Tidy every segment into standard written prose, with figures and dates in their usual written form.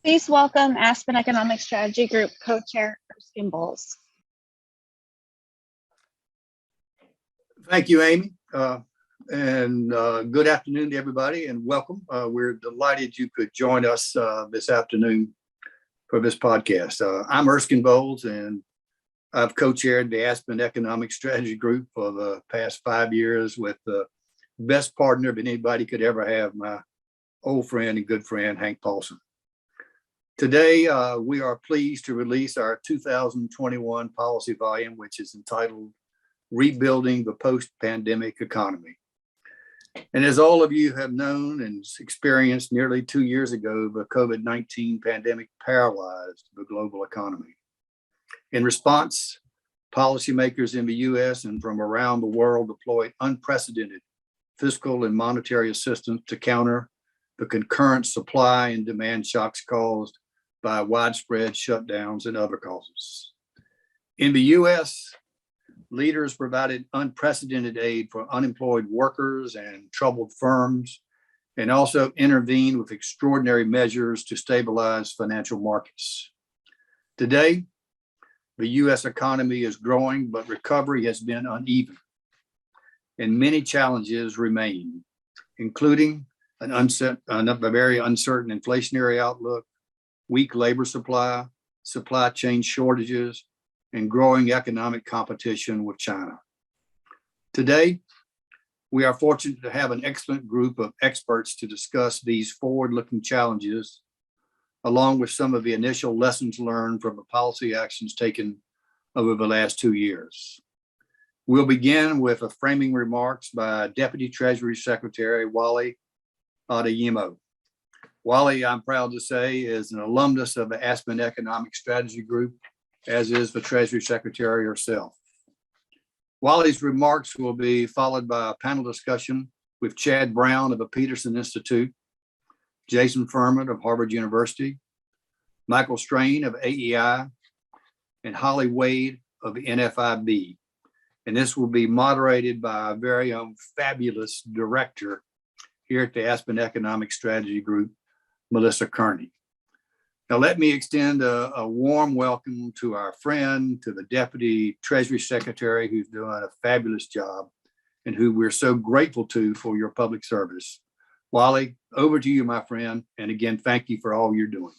Please welcome Aspen Economic Strategy Group Co-Chair Erskine Bowles. Thank you, Amy. Good afternoon to everybody and welcome. We're delighted you could join us this afternoon for this podcast. I'm Erskine Bowles and I've co-chaired the Aspen Economic Strategy Group for the past 5 years with the best partner that anybody could ever have, my old friend and good friend, Hank Paulson. Today, we are pleased to release our 2021 policy volume, which is entitled Rebuilding the Post-Pandemic Economy. And as all of you have known and experienced nearly 2 years ago, the COVID-19 pandemic paralyzed the global economy. In response, policymakers in the US and from around the world deployed unprecedented fiscal and monetary assistance to counter the concurrent supply and demand shocks caused by widespread shutdowns and other causes. In the US, leaders provided unprecedented aid for unemployed workers and troubled firms, and also intervened with extraordinary measures to stabilize financial markets. Today, the US economy is growing, but recovery has been uneven, and many challenges remain, including a very uncertain inflationary outlook, weak labor supply, supply chain shortages, and growing economic competition with China. Today, we are fortunate to have an excellent group of experts to discuss these forward-looking challenges, along with some of the initial lessons learned from the policy actions taken over the last 2 years. We'll begin with a framing remarks by Deputy Treasury Secretary Wally Adeyemo. Wally, I'm proud to say, is an alumnus of the Aspen Economic Strategy Group, as is the Treasury Secretary herself. Wally's remarks will be followed by a panel discussion with Chad Brown of the Peterson Institute, Jason Furman of Harvard University, Michael Strain of AEI, and Holly Wade of the NFIB. And this will be moderated by our very own fabulous director here at the Aspen Economic Strategy Group, Melissa Kearney. Now, let me extend a warm welcome to our friend, to the Deputy Treasury Secretary, who's doing a fabulous job and who we're so grateful to for your public service. Wally, over to you, my friend. And again, thank you for all you're doing.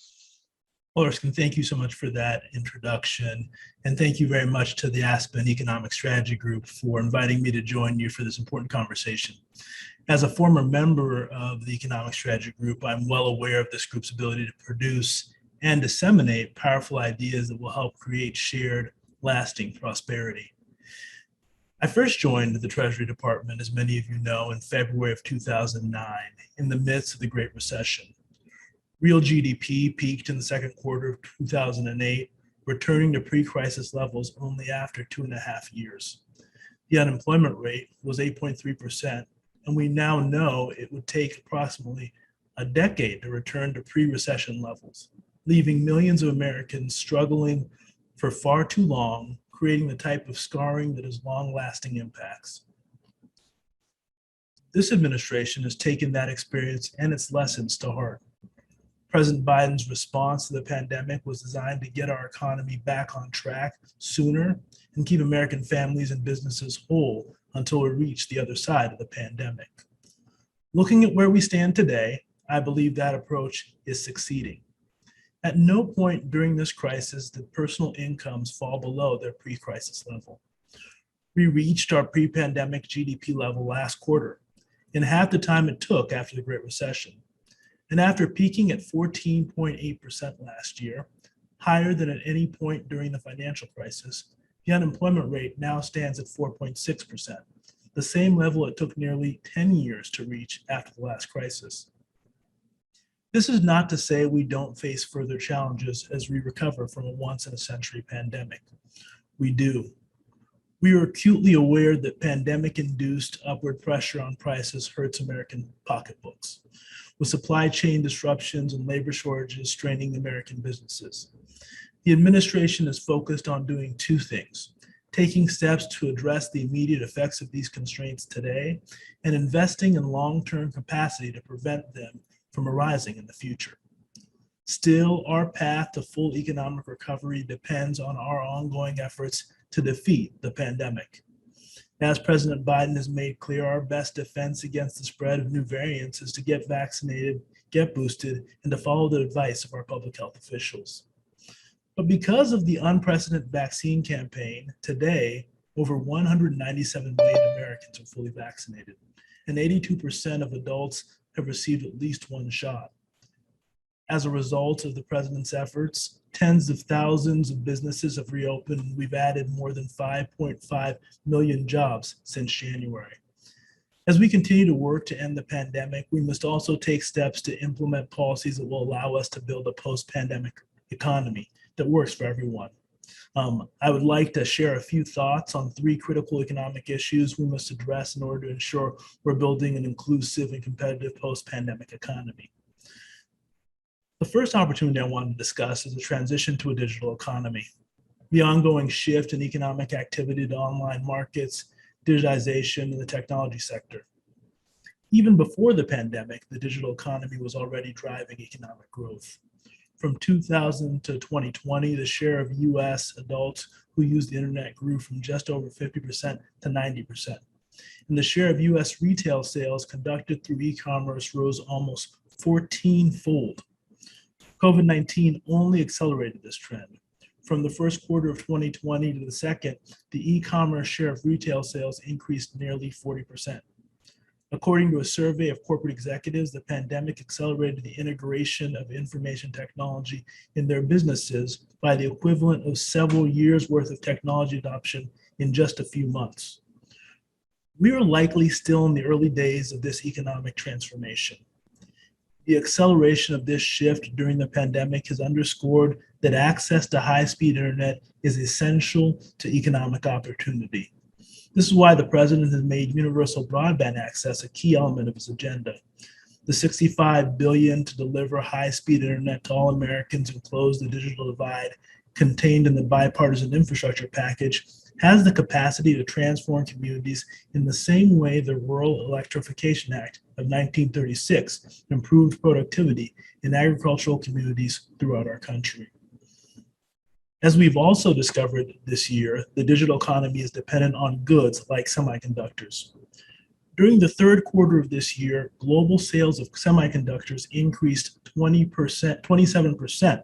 Well, Erskine, thank you so much for that introduction. And thank you very much to the Aspen Economic Strategy Group for inviting me to join you for this important conversation. As a former member of the Economic Strategy Group, I'm well aware of this group's ability to produce and disseminate powerful ideas that will help create shared, lasting prosperity. I first joined the Treasury Department, as many of you know, in February of 2009, in the midst of the Great Recession. Real GDP peaked in the second quarter of 2008, returning to pre-crisis levels only after 2.5 years. The unemployment rate was 8.3%, and we now know it would take approximately a decade to return to pre-recession levels, leaving millions of Americans struggling for far too long, creating the type of scarring that has long-lasting impacts. This administration has taken that experience and its lessons to heart. President Biden's response to the pandemic was designed to get our economy back on track sooner and keep American families and businesses whole until we reach the other side of the pandemic. Looking at where we stand today, I believe that approach is succeeding. At no point during this crisis did personal incomes fall below their pre-crisis level. We reached our pre-pandemic GDP level last quarter, in half the time it took after the Great Recession. And after peaking at 14.8% last year, higher than at any point during the financial crisis, the unemployment rate now stands at 4.6%, the same level it took nearly 10 years to reach after the last crisis. This is not to say we don't face further challenges as we recover from a once-in-a-century pandemic. We do. We are acutely aware that pandemic-induced upward pressure on prices hurts American pocketbooks, with supply chain disruptions and labor shortages straining American businesses. The administration is focused on doing two things: taking steps to address the immediate effects of these constraints today, and investing in long-term capacity to prevent them from arising in the future. Still, our path to full economic recovery depends on our ongoing efforts to defeat the pandemic. As President Biden has made clear, our best defense against the spread of new variants is to get vaccinated, get boosted, and to follow the advice of our public health officials. But because of the unprecedented vaccine campaign, today, over 197 million Americans are fully vaccinated, and 82% of adults have received at least one shot. As a result of the president's efforts, tens of thousands of businesses have reopened, and we've added more than 5.5 million jobs since January. As we continue to work to end the pandemic, we must also take steps to implement policies that will allow us to build a post-pandemic economy that works for everyone. I would like to share a few thoughts on 3 critical economic issues we must address in order to ensure we're building an inclusive and competitive post-pandemic economy. The first opportunity I want to discuss is the transition to a digital economy. The ongoing shift in economic activity to online markets, digitization, and the technology sector. Even before the pandemic, the digital economy was already driving economic growth. From 2000 to 2020, the share of US adults who use the internet grew from just over 50% to 90%. And the share of US retail sales conducted through e-commerce rose almost 14-fold. COVID-19 only accelerated this trend. From the first quarter of 2020 to the second, the e-commerce share of retail sales increased nearly 40%. According to a survey of corporate executives, the pandemic accelerated the integration of information technology in their businesses by the equivalent of several years' worth of technology adoption in just a few months. We are likely still in the early days of this economic transformation. The acceleration of this shift during the pandemic has underscored that access to high-speed internet is essential to economic opportunity. This is why the president has made universal broadband access a key element of his agenda. The $65 billion to deliver high-speed internet to all Americans and close the digital divide contained in the bipartisan infrastructure package has the capacity to transform communities in the same way the Rural Electrification Act of 1936 improved productivity in agricultural communities throughout our country. As we've also discovered this year, the digital economy is dependent on goods like semiconductors. During the third quarter of this year, global sales of semiconductors increased 27%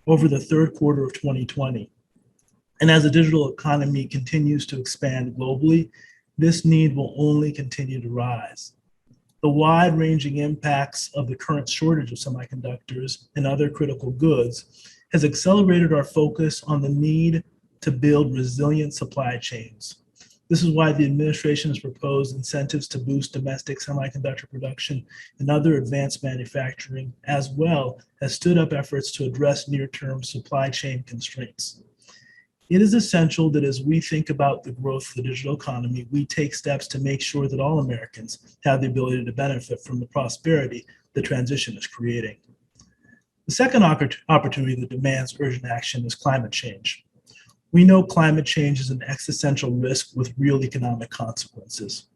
over the third quarter of 2020. And as the digital economy continues to expand globally, this need will only continue to rise. The wide-ranging impacts of the current shortage of semiconductors and other critical goods has accelerated our focus on the need to build resilient supply chains. This is why the administration has proposed incentives to boost domestic semiconductor production and other advanced manufacturing, as well as stood up efforts to address near-term supply chain constraints. It is essential that as we think about the growth of the digital economy, we take steps to make sure that all Americans have the ability to benefit from the prosperity the transition is creating. The second opportunity that demands urgent action is climate change. We know climate change is an existential risk with real economic consequences.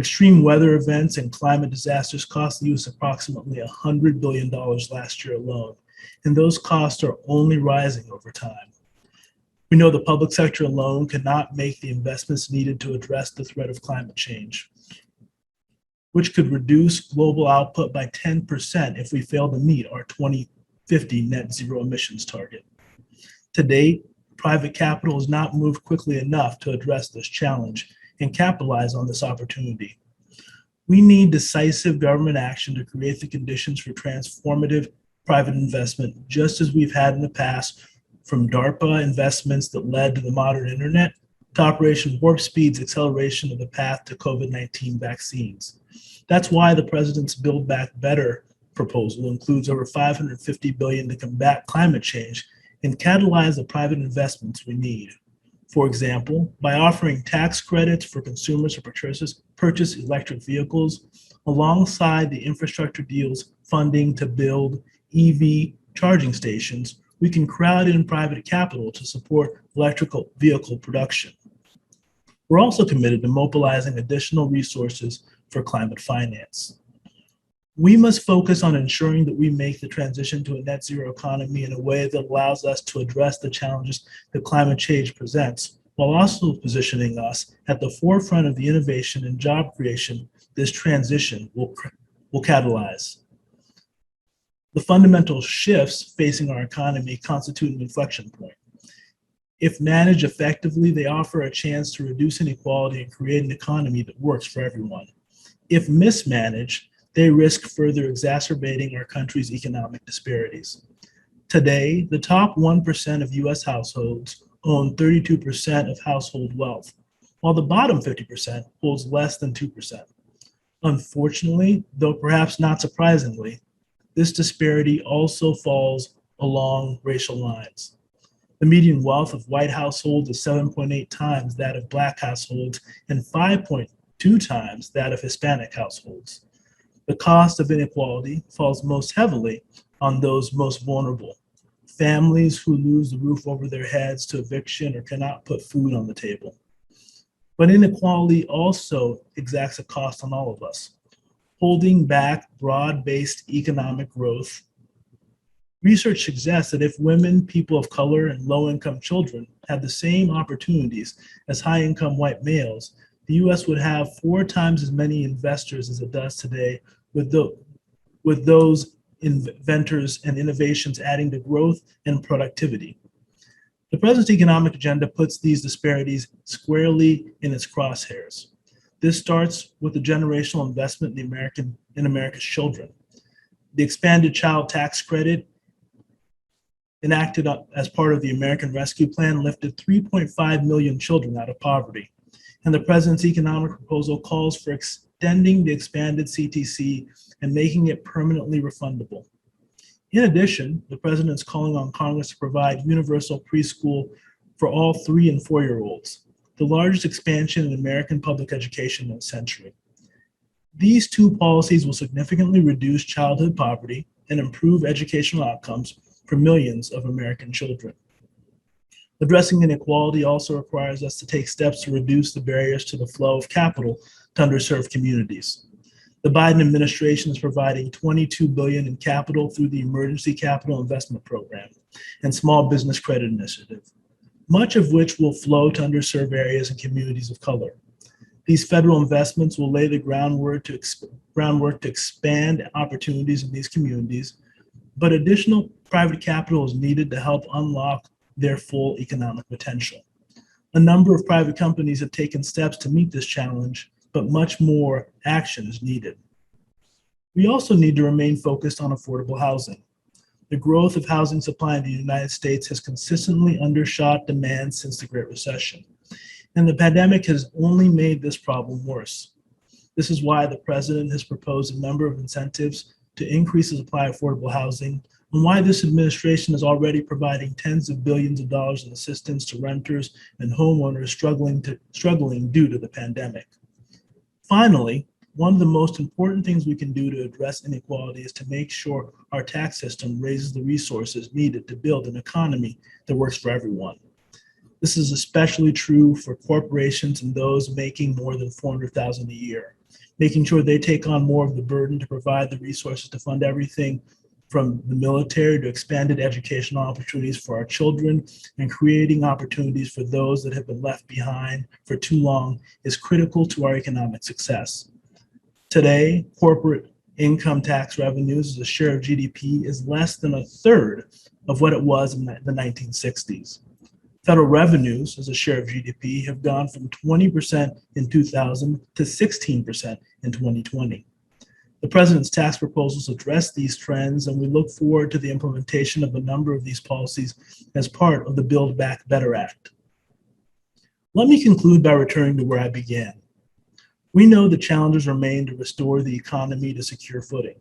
Extreme weather events and climate disasters cost the U.S. approximately $100 billion last year alone, and those costs are only rising over time. We know the public sector alone cannot make the investments needed to address the threat of climate change, which could reduce global output by 10% if we fail to meet our 2050 net zero emissions target. To date, private capital has not moved quickly enough to address this challenge and capitalize on this opportunity. We need decisive government action to create the conditions for transformative private investment, just as we've had in the past, from DARPA investments that led to the modern internet to Operation Warp Speed's acceleration of the path to COVID-19 vaccines. That's why the president's Build Back Better proposal includes over $550 billion to combat climate change and catalyze the private investments we need. For example, by offering tax credits for consumers to purchase electric vehicles, alongside the infrastructure deals funding to build EV charging stations, we can crowd in private capital to support electrical vehicle production. We're also committed to mobilizing additional resources for climate finance. We must focus on ensuring that we make the transition to a net zero economy in a way that allows us to address the challenges that climate change presents, while also positioning us at the forefront of the innovation and job creation this transition will catalyze. The fundamental shifts facing our economy constitute an inflection point. If managed effectively, they offer a chance to reduce inequality and create an economy that works for everyone. If mismanaged, they risk further exacerbating our country's economic disparities. Today, the top 1% of US households own 32% of household wealth, while the bottom 50% holds less than 2%. Unfortunately, though perhaps not surprisingly, this disparity also falls along racial lines. The median wealth of white households is 7.8 times that of Black households and 5.2 times that of Hispanic households. The cost of inequality falls most heavily on those most vulnerable, families who lose the roof over their heads to eviction or cannot put food on the table. But inequality also exacts a cost on all of us, holding back broad-based economic growth. Research suggests that if women, people of color, and low-income children had the same opportunities as high-income white males, the US would have 4 times as many investors as it does today, with those inventors and innovations adding to growth and productivity. The president's economic agenda puts these disparities squarely in its crosshairs. This starts with the generational investment in America's children. The expanded child tax credit enacted as part of the American Rescue Plan lifted 3.5 million children out of poverty. And the president's economic proposal calls for extending the expanded CTC and making it permanently refundable. In addition, the president is calling on Congress to provide universal preschool for all 3 and 4-year-olds, the largest expansion in American public education in a century. These 2 policies will significantly reduce childhood poverty and improve educational outcomes for millions of American children. Addressing inequality also requires us to take steps to reduce the barriers to the flow of capital to underserved communities. The Biden administration is providing $22 billion in capital through the Emergency Capital Investment Program and Small Business Credit Initiative, much of which will flow to underserved areas and communities of color. These federal investments will lay the groundwork to expand opportunities in these communities, but additional private capital is needed to help unlock their full economic potential. A number of private companies have taken steps to meet this challenge, but much more action is needed. We also need to remain focused on affordable housing. The growth of housing supply in the United States has consistently undershot demand since the Great Recession, and the pandemic has only made this problem worse. This is why the president has proposed a number of incentives to increase the supply of affordable housing, and why this administration is already providing tens of billions of dollars in assistance to renters and homeowners struggling due to the pandemic. Finally, one of the most important things we can do to address inequality is to make sure our tax system raises the resources needed to build an economy that works for everyone. This is especially true for corporations and those making more than $400,000 a year, making sure they take on more of the burden to provide the resources to fund everything from the military to expanded educational opportunities for our children, and creating opportunities for those that have been left behind for too long is critical to our economic success. Today, corporate income tax revenues as a share of GDP is less than a third of what it was in the 1960s. Federal revenues as a share of GDP have gone from 20% in 2000 to 16% in 2020. The president's tax proposals address these trends, and we look forward to the implementation of a number of these policies as part of the Build Back Better Act. Let me conclude by returning to where I began. We know the challenges remain to restore the economy to secure footing,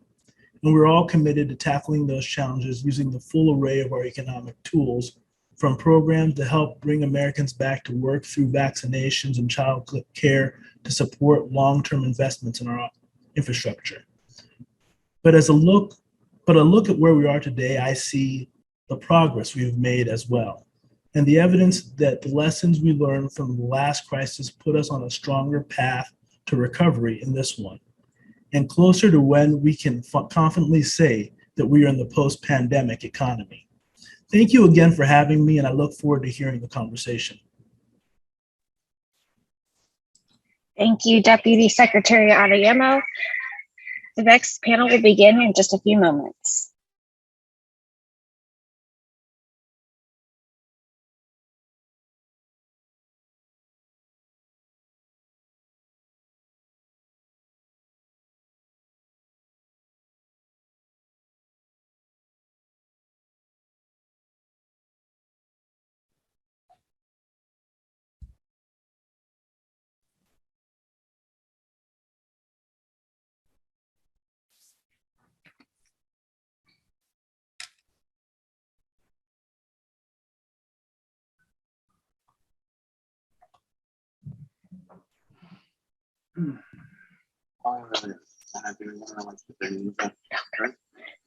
and we're all committed to tackling those challenges using the full array of our economic tools, from programs to help bring Americans back to work through vaccinations and child care to support long-term investments in our infrastructure. But a look at where we are today, I see the progress we've made as well, and the evidence that the lessons we learned from the last crisis put us on a stronger path to recovery in this one. and closer to when we can confidently say that we are in the post-pandemic economy. Thank you again for having me, and I look forward to hearing the conversation. Thank you, Deputy Secretary Adeyemo. The next panel will begin in just a few moments.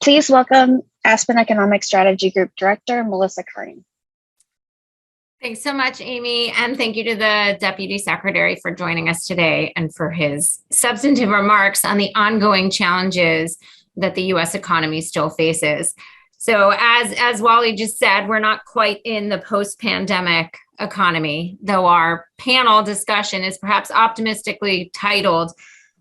Please welcome Aspen Economic Strategy Group Director, Melissa Curran. Thanks so much, Amy. And thank you to the Deputy Secretary for joining us today and for his substantive remarks on the ongoing challenges that the U.S. economy still faces. So as Wally just said, we're not quite in the post-pandemic economy, though our panel discussion is perhaps optimistically titled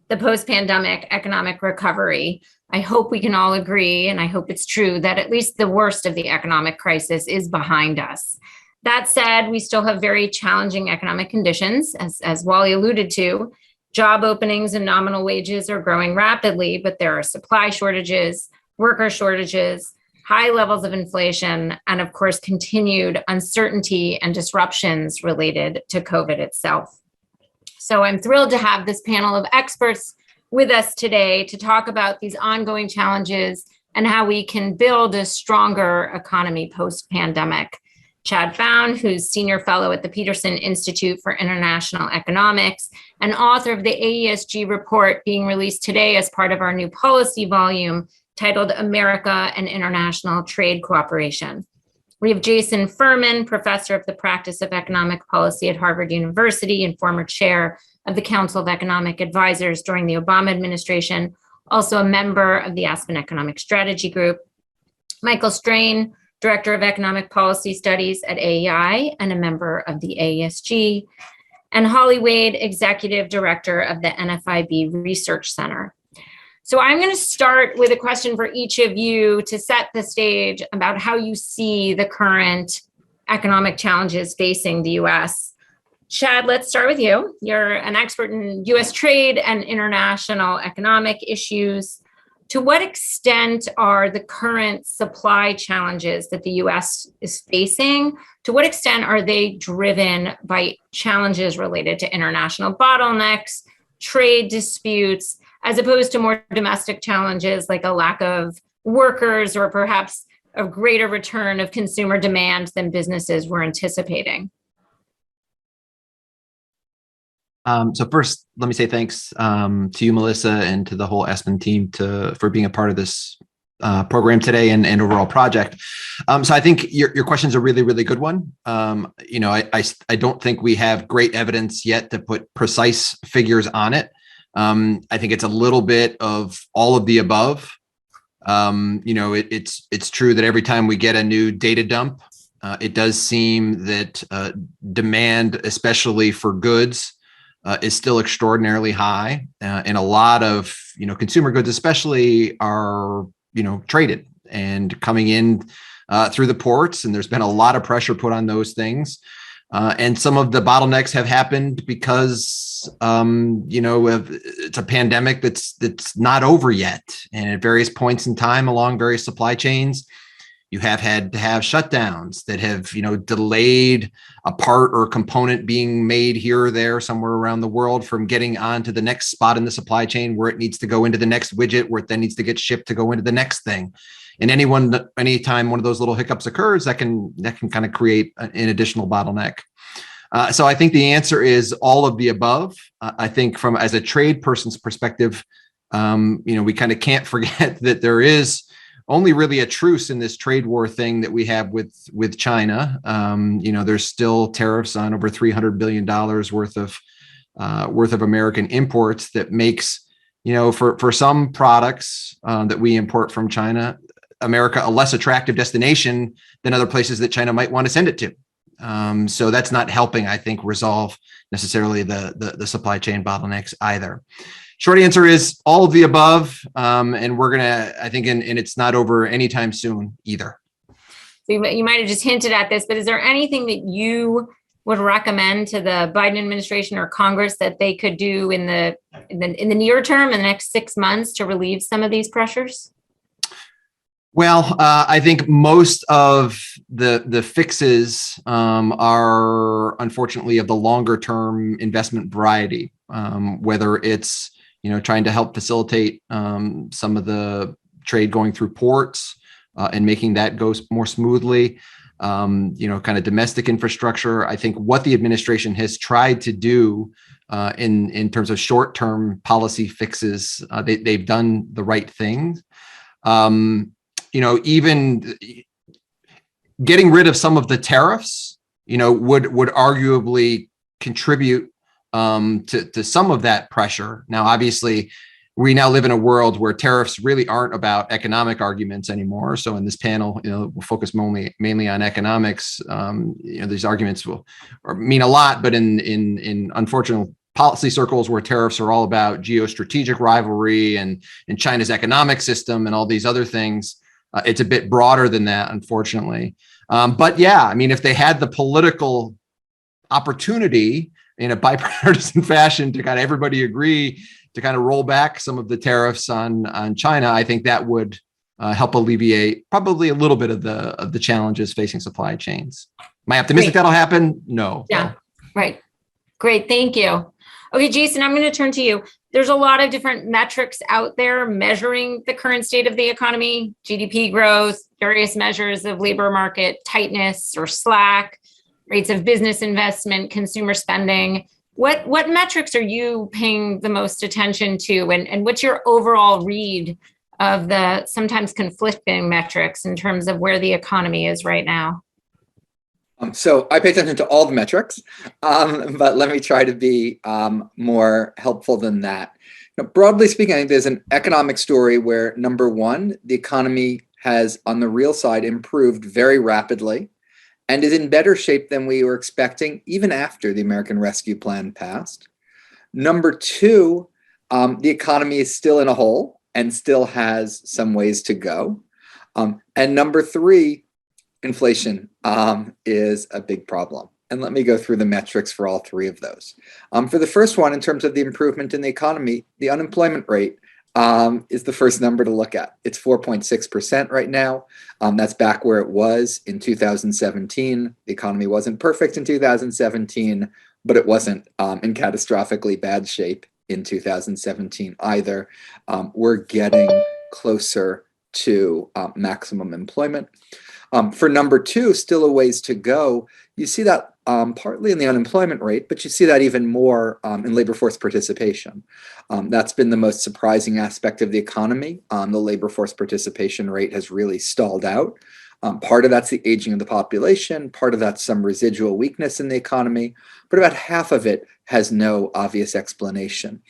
The Post-Pandemic Economic Recovery. I hope we can all agree, and I hope it's true, that at least the worst of the economic crisis is behind us. That said, we still have very challenging economic conditions, as Wally alluded to. Job openings and nominal wages are growing rapidly, but there are supply shortages, worker shortages, high levels of inflation, and of course, continued uncertainty and disruptions related to COVID itself. So I'm thrilled to have this panel of experts with us today to talk about these ongoing challenges and how we can build a stronger economy post-pandemic. Chad Found, who's Senior Fellow at the Peterson Institute for International Economics and author of the AESG report being released today as part of our new policy volume titled America and International Trade Cooperation. We have Jason Furman, Professor of the Practice of Economic Policy at Harvard University and former chair of the Council of Economic Advisors during the Obama administration, also a member of the Aspen Economic Strategy Group. Michael Strain, Director of Economic Policy Studies at AEI and a member of the AESG, and Holly Wade, Executive Director of the NFIB Research Center. So I'm going to start with a question for each of you to set the stage about how you see the current economic challenges facing the U.S. Chad, let's start with you. You're an expert in U.S. trade and international economic issues. To what extent are the current supply challenges that the U.S. is facing, to what extent are they driven by challenges related to international bottlenecks, trade disputes, as opposed to more domestic challenges like a lack of workers or perhaps a greater return of consumer demand than businesses were anticipating? So first, let me say thanks to you, Melissa, and to the whole Aspen team for being a part of this program today and overall project. So I think your question is a really, really good one. I don't think we have great evidence yet to put precise figures on it. I think it's a little bit of all of the above. It's true that every time we get a new data dump, it does seem that demand, especially for goods, is still extraordinarily high, and a lot of consumer goods, especially, are traded and coming in through the ports, and there's been a lot of pressure put on those things, and some of the bottlenecks have happened because it's a pandemic that's not over yet, and at various points in time along various supply chains, you have had to have shutdowns that have, delayed a part or a component being made here or there somewhere around the world from getting on to the next spot in the supply chain where it needs to go into the next widget, where it then needs to get shipped to go into the next thing. And anytime one of those little hiccups occurs, that can kind of create an additional bottleneck. So I think the answer is all of the above. I think as a trade person's perspective, we kind of can't forget that there is only really a truce in this trade war thing that we have with China. There's still tariffs on over $300 billion worth of American imports that makes for some products that we import from China, America a less attractive destination than other places that China might want to send it to. So that's not helping, I think, resolve necessarily the supply chain bottlenecks either. Short answer is all of the above, and we're gonna, I think, and it's not over anytime soon either. So you might have just hinted at this, but is there anything that you would recommend to the Biden administration or Congress that they could do in the near term, in the next 6 months, to relieve some of these pressures? Well, I think most of the fixes are unfortunately of the longer term investment variety, whether it's trying to help facilitate some of the trade going through ports and making that go more smoothly, kind of domestic infrastructure. I think what the administration has tried to do in terms of short term policy fixes, they've done the right things. Even getting rid of some of the tariffs, would arguably contribute to some of that pressure. Now, obviously, we now live in a world where tariffs really aren't about economic arguments anymore. So in this panel, we'll focus mainly on economics. These arguments will mean a lot, but in unfortunate policy circles where tariffs are all about geostrategic rivalry and China's economic system and all these other things, it's a bit broader than that, unfortunately. But yeah, if they had the political opportunity in a bipartisan fashion to kind of everybody agree to kind of roll back some of the tariffs on China, I think that would help alleviate probably a little bit of the challenges facing supply chains. Am I optimistic that'll happen? No. Yeah, right. Great, thank you. Okay, Jason, I'm going to turn to you. There's a lot of different metrics out there measuring the current state of the economy, GDP growth, various measures of labor market tightness or slack, rates of business investment, consumer spending. What metrics are you paying the most attention to? And what's your overall read of the sometimes conflicting metrics in terms of where the economy is right now? So I pay attention to all the metrics, but let me try to be more helpful than that. Broadly speaking, I think there's an economic story where, number one, the economy has, on the real side, improved very rapidly and is in better shape than we were expecting, even after the American Rescue Plan passed. Number two, the economy is still in a hole and still has some ways to go. And number three, inflation is a big problem. And let me go through the metrics for all three of those. For the first one, in terms of the improvement in the economy, the unemployment rate is the first number to look at. It's 4.6% right now. That's back where it was in 2017. The economy wasn't perfect in 2017, but it wasn't in catastrophically bad shape in 2017 either. We're getting closer to maximum employment. For number two, still a ways to go. You see that partly in the unemployment rate, but you see that even more in labor force participation. That's been the most surprising aspect of the economy. The labor force participation rate has really stalled out. Part of that's the aging of the population, part of that's some residual weakness in the economy, but about half of it has no obvious explanation.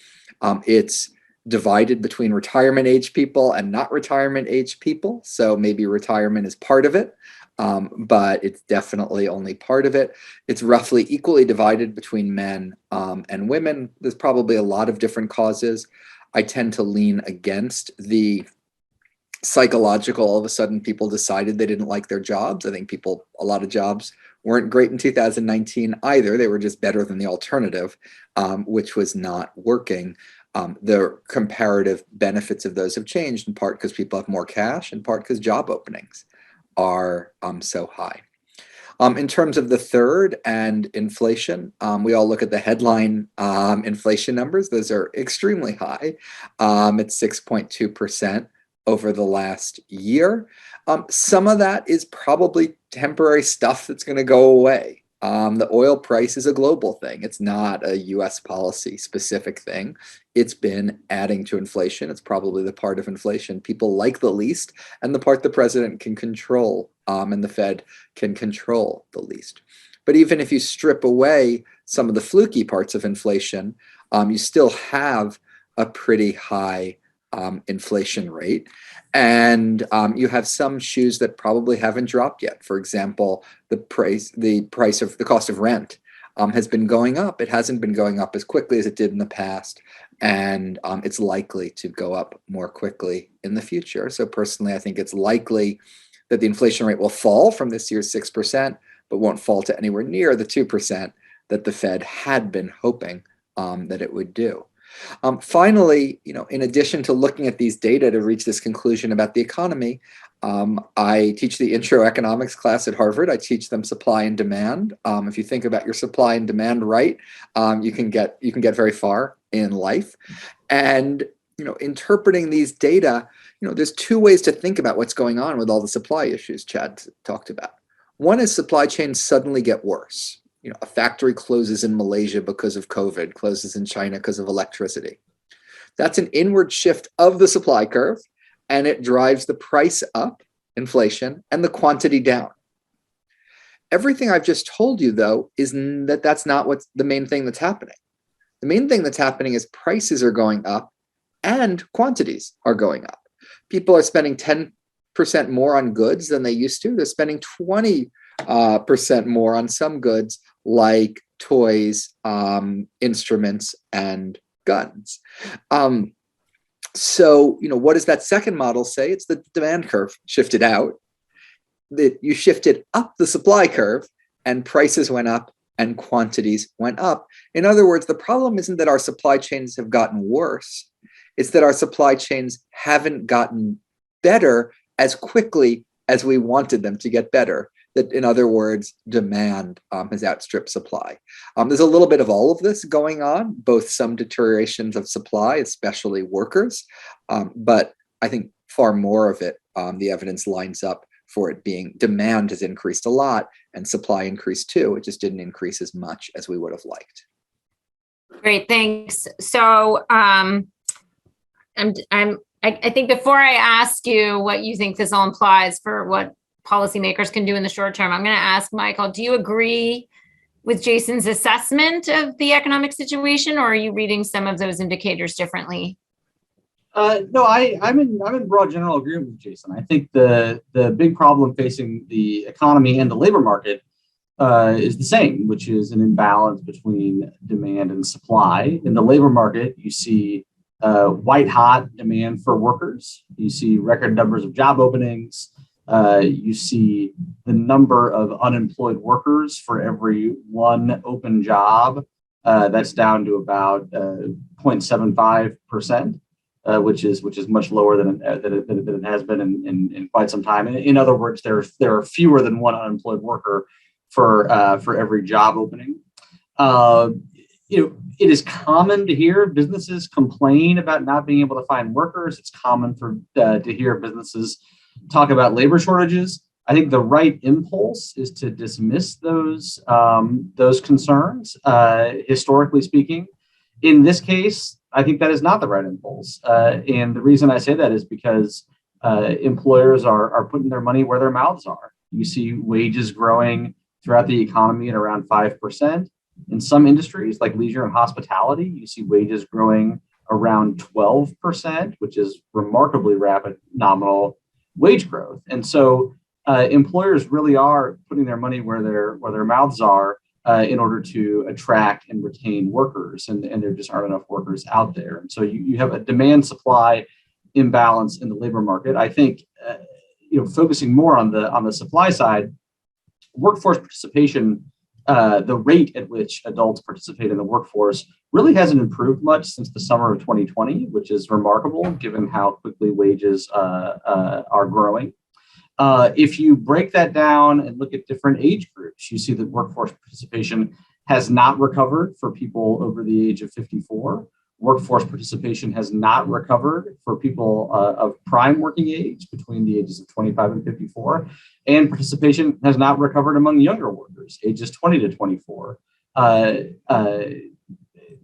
It's divided between retirement age people and not retirement age people. So maybe retirement is part of it, but it's definitely only part of it. It's roughly equally divided between men and women. There's probably a lot of different causes. I tend to lean against the psychological, all of a sudden people decided they didn't like their jobs. I think a lot of jobs weren't great in 2019 either. They were just better than the alternative, which was not working. The comparative benefits of those have changed, in part because people have more cash, in part because job openings are so high. In terms of the third and inflation, we all look at the headline inflation numbers. Those are extremely high. It's 6.2% over the last year. Some of that is probably temporary stuff that's going to go away. The oil price is a global thing. It's not a US policy specific thing. It's been adding to inflation. It's probably the part of inflation people like the least and the part the president can control and the Fed can control the least. But even if you strip away some of the fluky parts of inflation, you still have a pretty high inflation rate. And you have some shoes that probably haven't dropped yet. For example, the cost of rent has been going up. It hasn't been going up as quickly as it did in the past, and it's likely to go up more quickly in the future. So personally, I think it's likely that the inflation rate will fall from this year's 6%, but won't fall to anywhere near the 2% that the Fed had been hoping that it would do. Finally, in addition to looking at these data to reach this conclusion about the economy, I teach the intro economics class at Harvard. I teach them supply and demand. If you think about your supply and demand right, you can get very far in life. And interpreting these data, there's two ways to think about what's going on with all the supply issues Chad talked about. One is supply chains suddenly get worse. A factory closes in Malaysia because of COVID, closes in China because of electricity. That's an inward shift of the supply curve, and it drives the price up, inflation, and the quantity down. Everything I've just told you, though, is that's not what's the main thing that's happening. The main thing that's happening is prices are going up and quantities are going up. People are spending 10% more on goods than they used to. They're spending 20% more on some goods like toys, instruments, and guns. So, what does that second model say? It's the demand curve shifted out. That you shifted up the supply curve and prices went up and quantities went up. In other words, the problem isn't that our supply chains have gotten worse. It's that our supply chains haven't gotten better as quickly as we wanted them to get better. That, in other words, demand has outstripped supply. There's a little bit of all of this going on, both some deteriorations of supply, especially workers, but I think far more of it, the evidence lines up for it being demand has increased a lot and supply increased too. It just didn't increase as much as we would have liked. Great, thanks. So I think before I ask you what you think this all implies for what policymakers can do in the short term, I'm going to ask Michael, do you agree with Jason's assessment of the economic situation, or are you reading some of those indicators differently? No, I'm in broad general agreement with Jason. I think the big problem facing the economy and the labor market is the same, which is an imbalance between demand and supply. In the labor market, you see white hot demand for workers. You see record numbers of job openings. You see the number of unemployed workers for every one open job. That's down to about 0.75%. Which is much lower than it has been in quite some time. In other words, there are fewer than one unemployed worker for every job opening. It is common to hear businesses complain about not being able to find workers. It's common to hear businesses talk about labor shortages. I think the right impulse is to dismiss those concerns. Historically speaking, in this case, I think that is not the right impulse. And the reason I say that is because employers are putting their money where their mouths are. You see wages growing throughout the economy at around 5%. In some industries like leisure and hospitality, you see wages growing around 12%, which is remarkably rapid nominal wage growth. And so employers really are putting their money where their mouths are in order to attract and retain workers, and there just aren't enough workers out there. And so you have a demand supply imbalance in the labor market. I think focusing more on the supply side, workforce participation, the rate at which adults participate in the workforce really hasn't improved much since the summer of 2020, which is remarkable given how quickly wages are growing. If you break that down and look at different age groups, you see that workforce participation has not recovered for people over the age of 54. Workforce participation has not recovered for people of prime working age between the ages of 25 and 54. And participation has not recovered among younger workers, ages 20 to 24.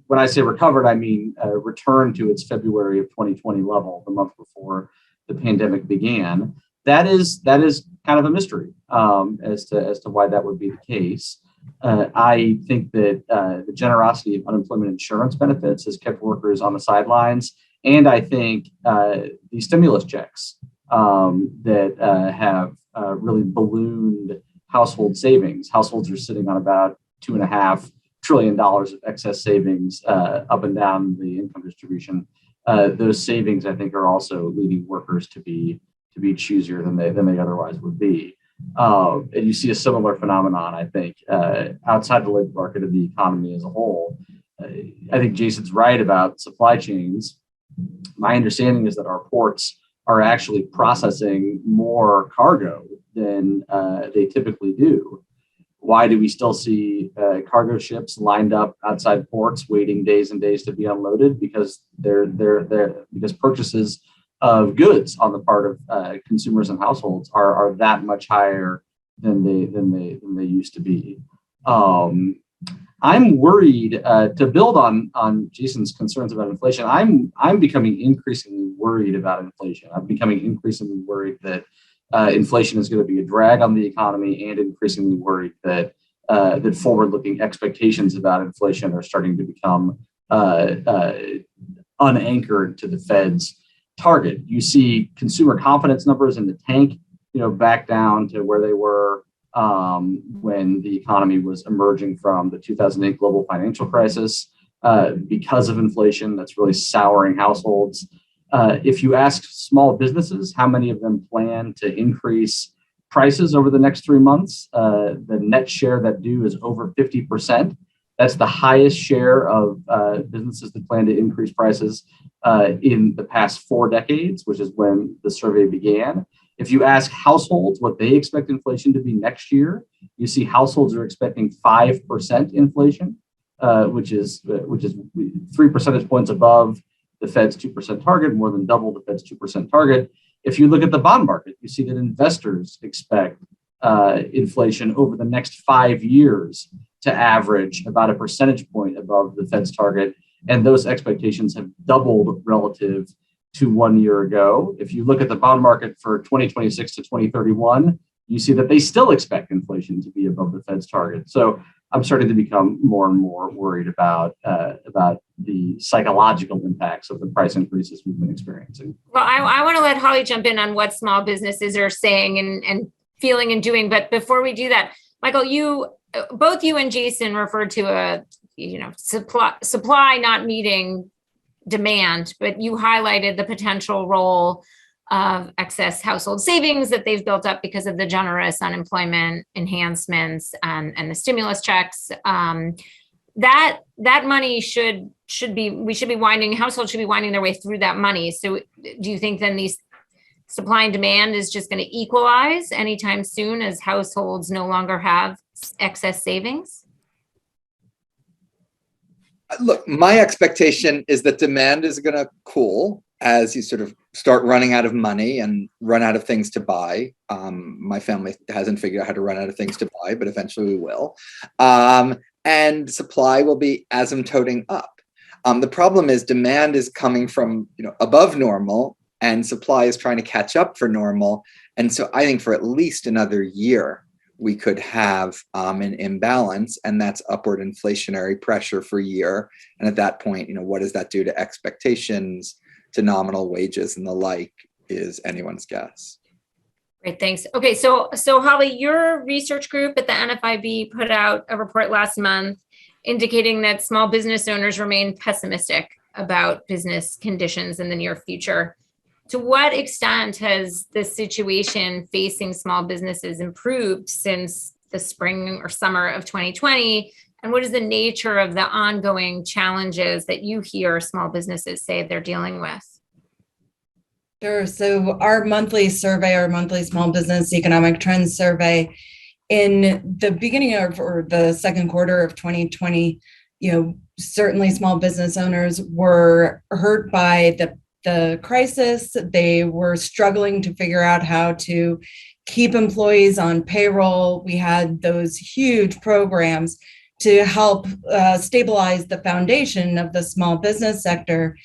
When I say recovered, I mean returned to its February of 2020 level, the month before the pandemic began. That is kind of a mystery as to why that would be the case. I think that the generosity of unemployment insurance benefits has kept workers on the sidelines. And I think the stimulus checks that have really ballooned household savings. Households are sitting on about $2.5 trillion of excess savings up and down the income distribution. Those savings, I think, are also leading workers to be choosier than they otherwise would be. And you see a similar phenomenon, I think, outside the labor market of the economy as a whole. I think Jason's right about supply chains. My understanding is that our ports are actually processing more cargo than they typically do. Why do we still see cargo ships lined up outside ports waiting days and days to be unloaded? Because because purchases of goods on the part of consumers and households are that much higher than they used to be. I'm worried to build on Jason's concerns about inflation. I'm becoming increasingly worried about inflation. I'm becoming increasingly worried that inflation is going to be a drag on the economy, and increasingly worried that that forward-looking expectations about inflation are starting to become unanchored to the Fed's target. You see consumer confidence numbers in the tank, back down to where they were when the economy was emerging from the 2008 global financial crisis because of inflation that's really souring households. If you ask small businesses how many of them plan to increase prices over the next 3 months, the net share that do is over 50%. That's the highest share of businesses that plan to increase prices in the past 4 decades, which is when the survey began. If you ask households what they expect inflation to be next year, you see households are expecting 5% inflation, which is 3 percentage points above the Fed's 2% target, more than double the Fed's 2% target. If you look at the bond market, you see that investors expect inflation over the next 5 years to average about a percentage point above the Fed's target. And those expectations have doubled relative to 1 year ago. If you look at the bond market for 2026 to 2031, you see that they still expect inflation to be above the Fed's target. So I'm starting to become more and more worried about the psychological impacts of the price increases we've been experiencing. Well, I want to let Holly jump in on what small businesses are saying and feeling and doing. But before we do that, Michael, both you and Jason referred to a supply not meeting demand, but you highlighted the potential role of excess household savings that they've built up because of the generous unemployment enhancements and the stimulus checks. That money households should be winding their way through that money. So do you think then these supply and demand is just going to equalize anytime soon as households no longer have excess savings? Look, my expectation is that demand is going to cool as you sort of start running out of money and run out of things to buy. My family hasn't figured out how to run out of things to buy, but eventually we will. And supply will be asymptoting up. The problem is demand is coming from above normal, and supply is trying to catch up for normal. And so I think for at least another year, we could have an imbalance, and that's upward inflationary pressure for a year. And at that point, what does that do to expectations, to nominal wages and the like, is anyone's guess. Great, thanks. Okay, so Holly, your research group at the NFIB put out a report last month indicating that small business owners remain pessimistic about business conditions in the near future. To what extent has the situation facing small businesses improved since the spring or summer of 2020? And what is the nature of the ongoing challenges that you hear small businesses say they're dealing with? Sure. So our monthly survey, our monthly small business economic trends survey, in the beginning of or the second quarter of 2020, certainly small business owners were hurt by the crisis. They were struggling to figure out how to keep employees on payroll. We had those huge programs to help stabilize the foundation of the small business sector.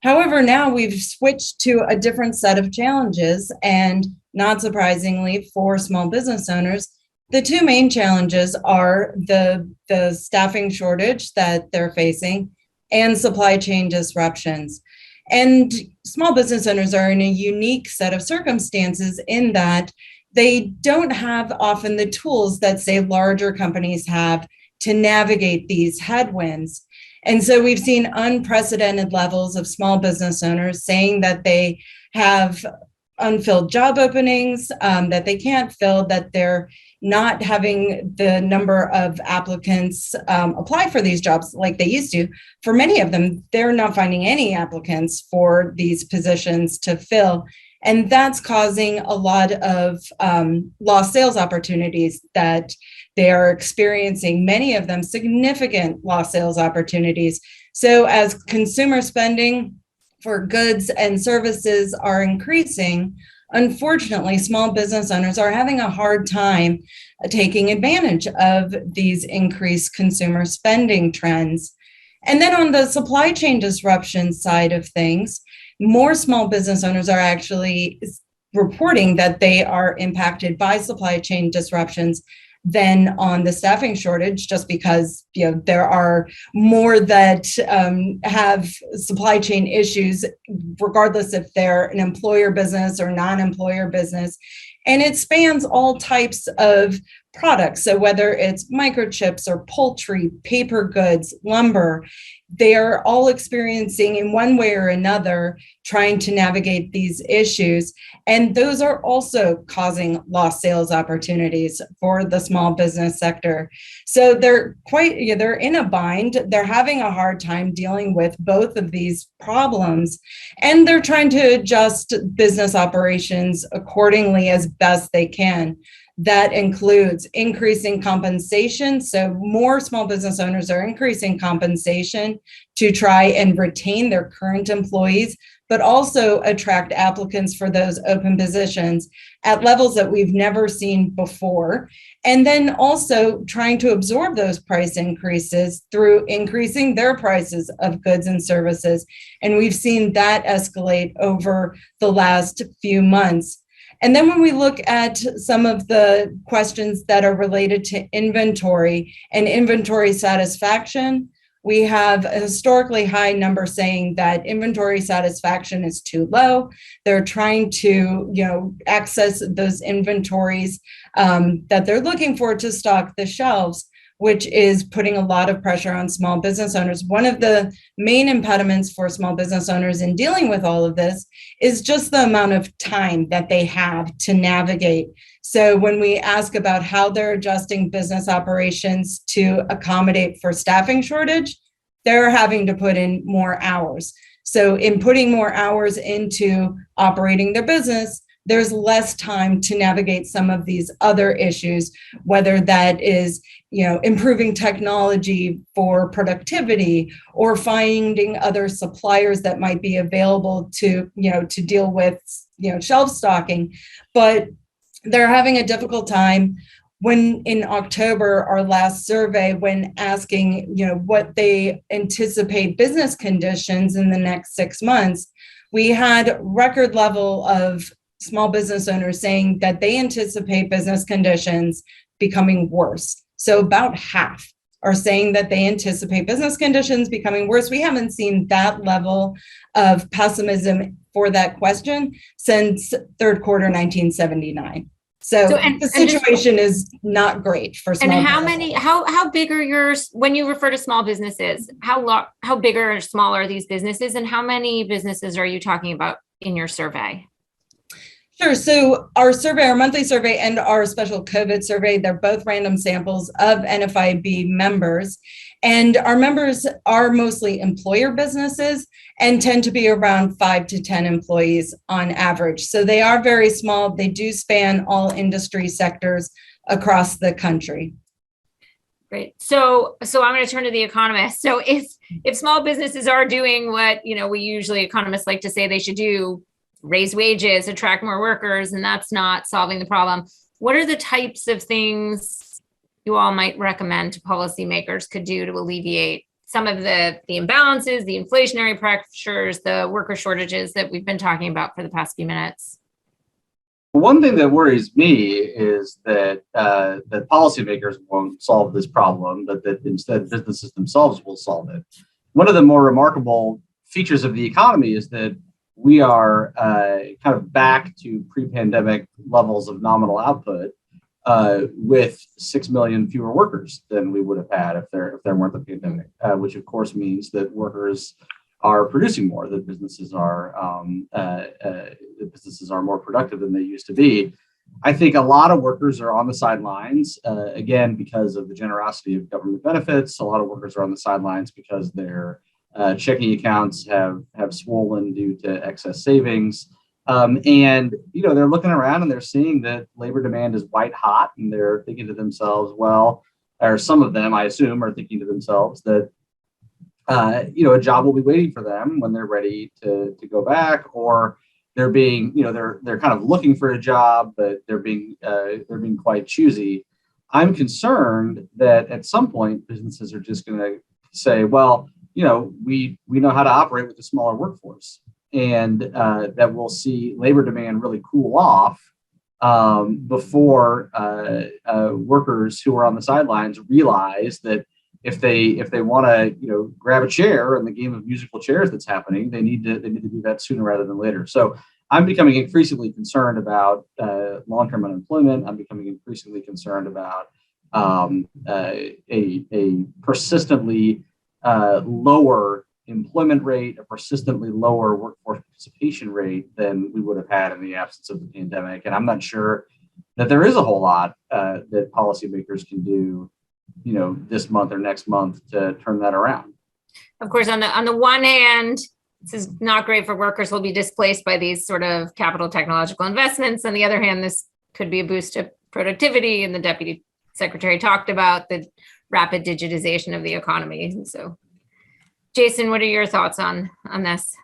However, now we've switched to a different set of challenges, and not surprisingly for small business owners, The two main challenges are the staffing shortage that they're facing and supply chain disruptions. And small business owners are in a unique set of circumstances in that they don't have often the tools that, say, larger companies have to navigate these headwinds. And so we've seen unprecedented levels of small business owners saying that they have unfilled job openings, that they can't fill, that they're not having the number of applicants apply for these jobs like they used to. For many of them, they're not finding any applicants for these positions to fill. And that's causing a lot of lost sales opportunities that they are experiencing, many of them significant lost sales opportunities. So as consumer spending for goods and services are increasing, unfortunately, small business owners are having a hard time taking advantage of these increased consumer spending trends. And then on the supply chain disruption side of things, more small business owners are actually reporting that they are impacted by supply chain disruptions than on the staffing shortage, just because there are more that have supply chain issues, regardless if they're an employer business or non-employer business. And it spans all types of products. So whether it's microchips or poultry, paper goods, lumber, they are all experiencing in one way or another trying to navigate these issues. And those are also causing lost sales opportunities for the small business sector. So they're in a bind. They're having a hard time dealing with both of these problems. And they're trying to adjust business operations accordingly as best they can. That includes increasing compensation. So more small business owners are increasing compensation to try and retain their current employees, but also attract applicants for those open positions at levels that we've never seen before. And then also trying to absorb those price increases through increasing their prices of goods and services. And we've seen that escalate over the last few months. And then when we look at some of the questions that are related to inventory and inventory satisfaction, we have a historically high number saying that inventory satisfaction is too low. They're trying to, access those inventories that they're looking for to stock the shelves, which is putting a lot of pressure on small business owners. One of the main impediments for small business owners in dealing with all of this is just the amount of time that they have to navigate. So when we ask about how they're adjusting business operations to accommodate for staffing shortage, they're having to put in more hours. So in putting more hours into operating their business, there's less time to navigate some of these other issues, whether that is, improving technology for productivity or finding other suppliers that might be available to deal with, shelf stocking. But they're having a difficult time. When in October, our last survey, when asking, what they anticipate business conditions in the next 6 months, we had record level of small business owners saying that they anticipate business conditions becoming worse. So about half are saying that they anticipate business conditions becoming worse. We haven't seen that level of pessimism for that question since third quarter 1979. So the situation is not great for small businesses. How big are yours when you refer to small businesses? How big or small are these businesses, and how many businesses are you talking about in your survey? Sure. So our survey, our monthly survey and our special COVID survey, they're both random samples of NFIB members. And our members are mostly employer businesses and tend to be around 5 to 10 employees on average. So they are very small. They do span all industry sectors across the country. Great. So I'm going to turn to the economist. So if small businesses are doing what, we usually economists like to say they should do, raise wages, attract more workers, and that's not solving the problem, what are the types of things you all might recommend to policymakers could do to alleviate some of the imbalances, the inflationary pressures, the worker shortages that we've been talking about for the past few minutes? One thing that worries me is that that policymakers won't solve this problem, but that instead businesses themselves will solve it. One of the more remarkable features of the economy is that we are kind of back to pre-pandemic levels of nominal output with 6 million fewer workers than we would have had if there weren't the pandemic, which of course means that workers are producing more, that businesses are more productive than they used to be. I think a lot of workers are on the sidelines, again, because of the generosity of government benefits. A lot of workers are on the sidelines because their checking accounts have swollen due to excess savings. And, they're looking around and they're seeing that labor demand is white hot, and they're thinking to themselves, well, or some of them, I assume, are thinking to themselves that a job will be waiting for them when they're ready to go back, or they're being, they're kind of looking for a job, but they're being quite choosy. I'm concerned that at some point businesses are just going to say, well, we know how to operate with a smaller workforce, and that we'll see labor demand really cool off before workers who are on the sidelines realize that if they want to grab a chair in the game of musical chairs that's happening, they need to do that sooner rather than later. So I'm becoming increasingly concerned about long-term unemployment. I'm becoming increasingly concerned about a persistently lower employment rate, a persistently lower workforce participation rate than we would have had in the absence of the pandemic. And I'm not sure that there is a whole lot that policymakers can do this month or next month to turn that around. Of course, on the one hand, this is not great for workers who will be displaced by these sort of capital technological investments. On the other hand, this could be a boost to productivity, and the Deputy Secretary talked about the rapid digitization of the economy. And so, Jason, what are your thoughts on this?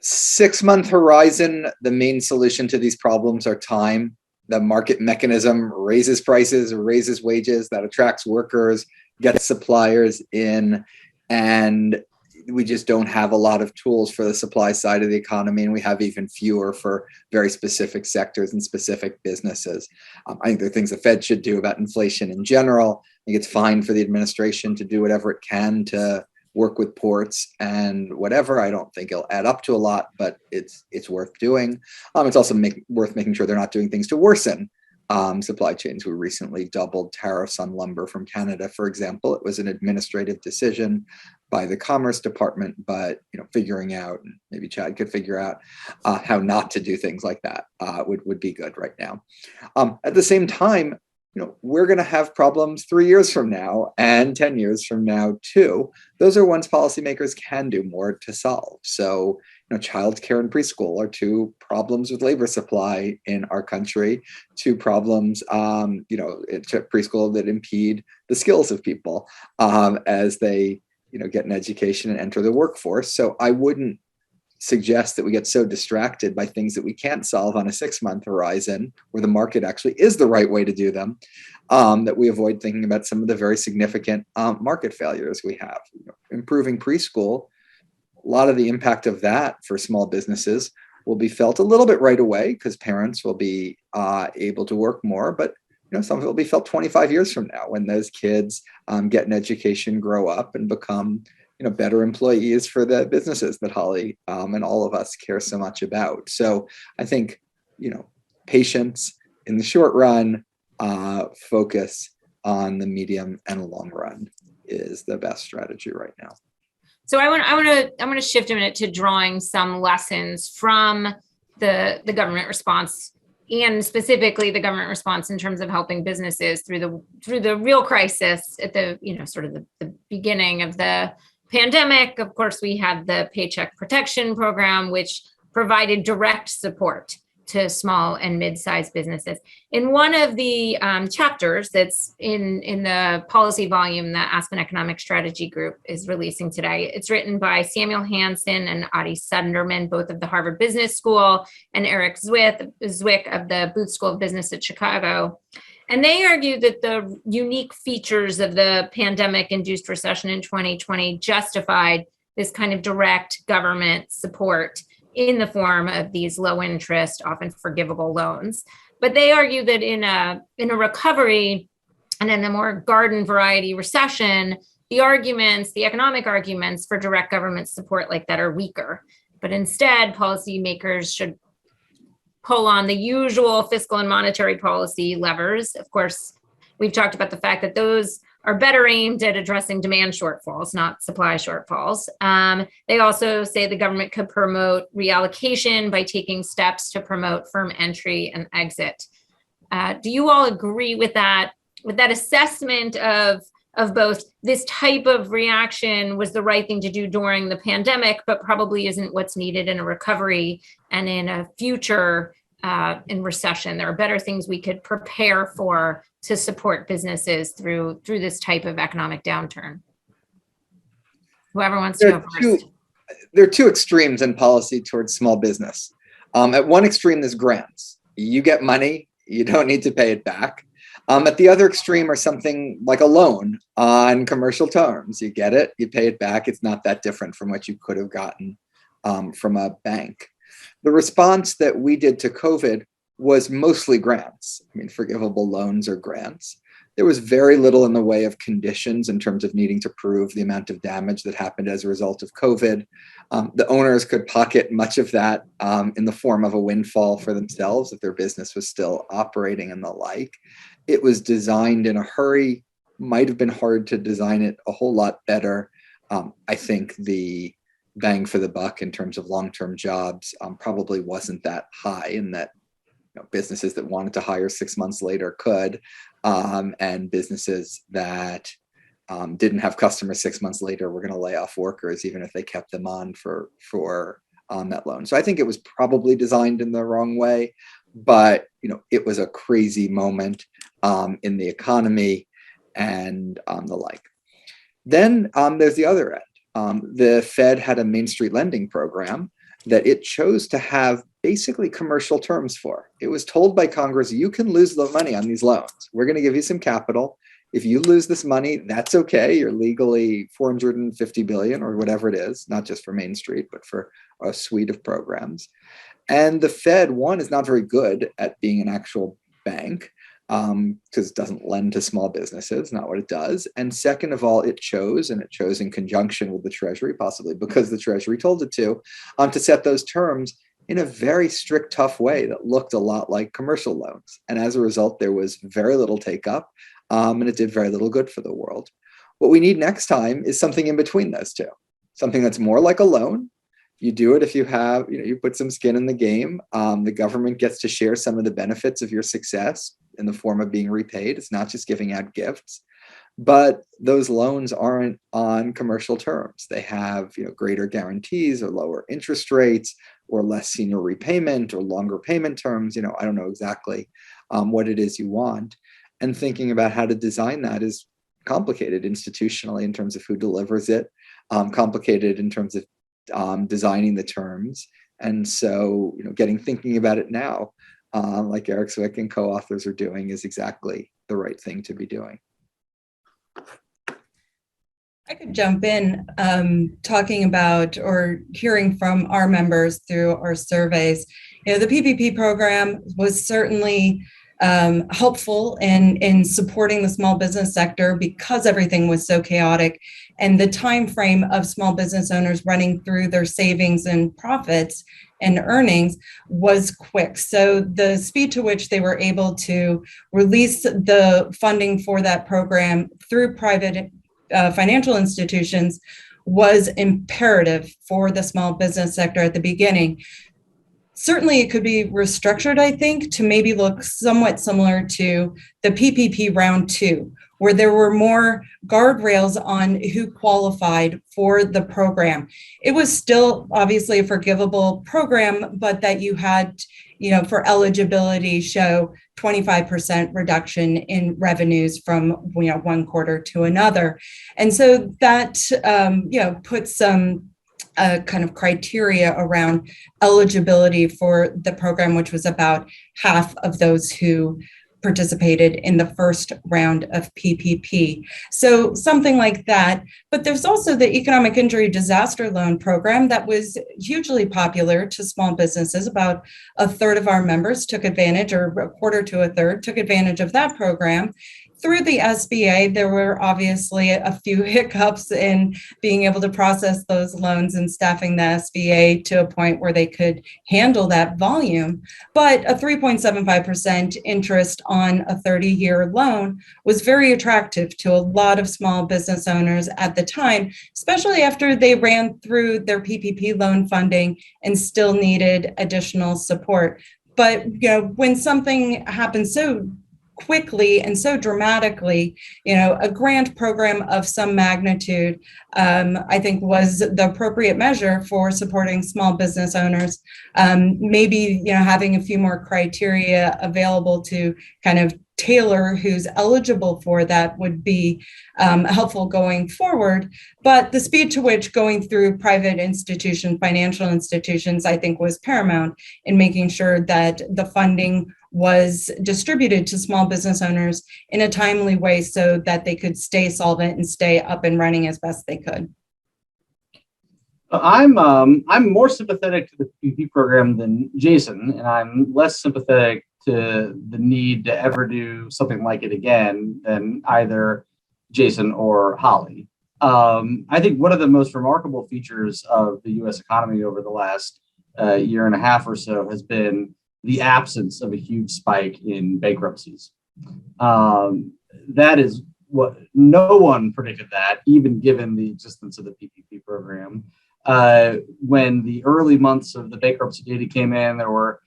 6-month horizon, the main solution to these problems are time. The market mechanism raises prices, raises wages, that attracts workers, gets suppliers in, and we just don't have a lot of tools for the supply side of the economy, and we have even fewer for very specific sectors and specific businesses. I think there are things the Fed should do about inflation in general. I think it's fine for the administration to do whatever it can to work with ports and whatever. I don't think it'll add up to a lot, but it's worth doing. It's also worth making sure they're not doing things to worsen supply chains. We recently doubled tariffs on lumber from Canada, for example. It was an administrative decision by the Commerce Department, but figuring out, maybe Chad could figure out how not to do things like that would be good right now. At the same time, we're going to have problems 3 years from now and 10 years from now too. Those are ones policymakers can do more to solve. So, childcare and preschool are two problems with labor supply in our country, two problems, preschool that impede the skills of people as they, get an education and enter the workforce. So I wouldn't suggest that we get so distracted by things that we can't solve on a 6-month horizon, where the market actually is the right way to do them, that we avoid thinking about some of the very significant market failures we have. Improving preschool, a lot of the impact of that for small businesses will be felt a little bit right away because parents will be able to work more, but some of it will be felt 25 years from now when those kids get an education, grow up, and become better employees for the businesses that Holly and all of us care so much about. So I think, patience in the short run, focus on the medium and long run is the best strategy right now. So I want to shift a minute to drawing some lessons from the government response, and specifically the government response in terms of helping businesses through the real crisis at the sort of the beginning of the pandemic. Of course, we had the Paycheck Protection Program, which provided direct support to small and mid-sized businesses. In one of the chapters that's in the policy volume that Aspen Economic Strategy Group is releasing today, it's written by Samuel Hansen and Adi Sunderman, both of the Harvard Business School, and Eric Zwick of the Booth School of Business at Chicago. And they argue that the unique features of the pandemic-induced recession in 2020 justified this kind of direct government support in the form of these low interest, often forgivable loans. But they argue that in a recovery and in a more garden variety recession, the economic arguments for direct government support like that are weaker. But instead, policymakers should pull on the usual fiscal and monetary policy levers. Of course, we've talked about the fact that those are better aimed at addressing demand shortfalls, not supply shortfalls. They also say the government could promote reallocation by taking steps to promote firm entry and exit. Do you all agree with that assessment of both this type of reaction was the right thing to do during the pandemic, but probably isn't what's needed in a recovery and in a future in recession? There are better things we could prepare for to support businesses through this type of economic downturn. Whoever wants to go first. There are two extremes in policy towards small business. At one extreme, there's grants. You get money, you don't need to pay it back. At the other extreme are something like a loan on commercial terms. You get it, you pay it back. It's not that different from what you could have gotten from a bank. The response that we did to COVID was mostly grants. I mean, forgivable loans or grants. There was very little in the way of conditions in terms of needing to prove the amount of damage that happened as a result of COVID. The owners could pocket much of that in the form of a windfall for themselves if their business was still operating and the like. It was designed in a hurry, might have been hard to design it a whole lot better. I think the bang for the buck in terms of long-term jobs probably wasn't that high, in that businesses that wanted to hire 6 months later could, and businesses that didn't have customers 6 months later were going to lay off workers even if they kept them on for that loan. So I think it was probably designed in the wrong way, but it was a crazy moment in the economy and the like. Then there's the other end. The Fed had a Main Street lending program that it chose to have basically commercial terms for. It was told by Congress, you can lose the money on these loans. We're going to give you some capital. If you lose this money, that's okay. You're legally $450 billion or whatever it is, not just for Main Street, but for a suite of programs. And the Fed, one, is not very good at being an actual bank because it doesn't lend to small businesses, not what it does. And second of all, it chose in conjunction with the Treasury, possibly because the Treasury told it to set those terms in a very strict, tough way that looked a lot like commercial loans. And as a result, there was very little take up and it did very little good for the world. What we need next time is something in between those two, something that's more like a loan. You do it if you have, you put some skin in the game. The government gets to share some of the benefits of your success in the form of being repaid. It's not just giving out gifts, but those loans aren't on commercial terms. They have, greater guarantees or lower interest rates or less senior repayment or longer payment terms. I don't know exactly what it is you want. And thinking about how to design that is complicated institutionally in terms of who delivers it, complicated in terms of designing the terms. And so, thinking about it now, like Eric Zwick and co-authors are doing, is exactly the right thing to be doing. I could jump in talking about or hearing from our members through our surveys. The PPP program was certainly helpful in supporting the small business sector because everything was so chaotic, and the time frame of small business owners running through their savings and profits and earnings was quick. So the speed to which they were able to release the funding for that program through private financial institutions was imperative for the small business sector at the beginning. Certainly, it could be restructured, I think, to maybe look somewhat similar to the PPP round 2, where there were more guardrails on who qualified for the program. It was still obviously a forgivable program, but that you had, for eligibility, show 25% reduction in revenues from, one quarter to another. And so that, puts some kind of criteria around eligibility for the program, which was about half of those who participated in the first round of PPP. So something like that. But there's also the Economic Injury Disaster Loan Program that was hugely popular to small businesses. About a third of our members took advantage, or a quarter to a third took advantage of that program. Through the SBA, there were obviously a few hiccups in being able to process those loans and staffing the SBA to a point where they could handle that volume. But a 3.75% interest on a 30-year loan was very attractive to a lot of small business owners at the time, especially after they ran through their PPP loan funding and still needed additional support. But when something happens so quickly and so dramatically, a grant program of some magnitude, I think was the appropriate measure for supporting small business owners. Maybe, having a few more criteria available to kind of tailor who's eligible for that would be helpful going forward. But the speed to which going through private institutions, financial institutions, I think was paramount in making sure that the funding was distributed to small business owners in a timely way so that they could stay solvent and stay up and running as best they could. I'm more sympathetic to the PPP program than Jason, and I'm less sympathetic to the need to ever do something like it again than either Jason or Holly. I think one of the most remarkable features of the U.S. economy over the last year and a half or so has been the absence of a huge spike in bankruptcies. That is what no one predicted, that even given the existence of the PPP program. When the early months of the bankruptcy data came in, there were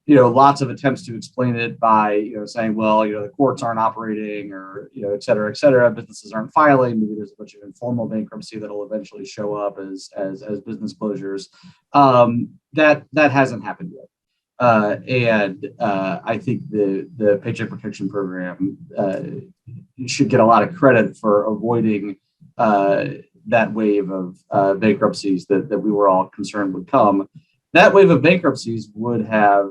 lots of attempts to explain it by saying, well, the courts aren't operating, or et cetera, businesses aren't filing, maybe there's a bunch of informal bankruptcy that'll eventually show up as business closures. That hasn't happened yet. I think the Paycheck Protection Program should get a lot of credit for avoiding that wave of bankruptcies that we were all concerned would come. That wave of bankruptcies would have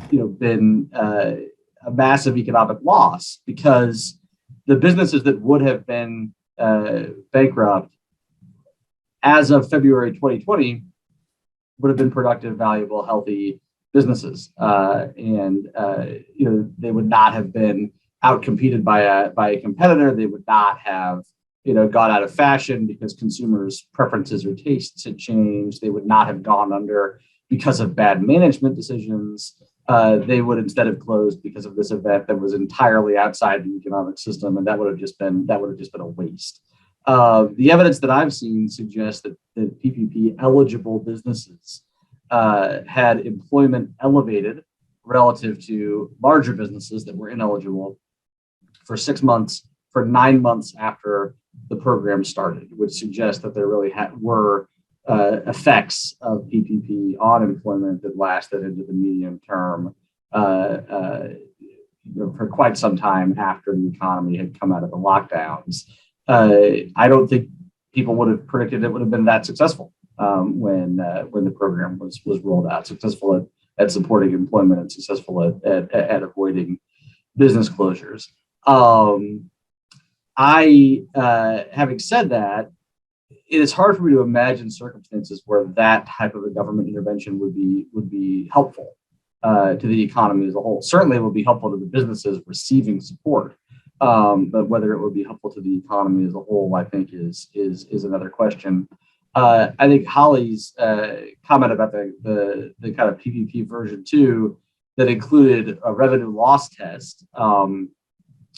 been a massive economic loss, because the businesses that would have been bankrupt as of February 2020 would have been productive, valuable, healthy businesses, and they would not have been outcompeted by a competitor. They would not have gone out of fashion because consumers' preferences or tastes had changed. They would not have gone under because of bad management decisions. They would instead have closed because of this event that was entirely outside the economic system, and that would have just been a waste. The evidence that I've seen suggests that PPP eligible businesses had employment elevated relative to larger businesses that were ineligible for 6 months, for 9 months after the program started, which suggests that there really were effects of PPP on employment that lasted into the medium term for quite some time after the economy had come out of the lockdowns. I don't think people would have predicted it would have been that successful when the program was rolled out, successful at supporting employment and successful at avoiding business closures. Having said that, it is hard for me to imagine circumstances where that type of a government intervention would be helpful to the economy as a whole. Certainly, it would be helpful to the businesses receiving support, but whether it would be helpful to the economy as a whole, I think, is another question. I think Holly's comment about the kind of PPP version 2 that included a revenue loss test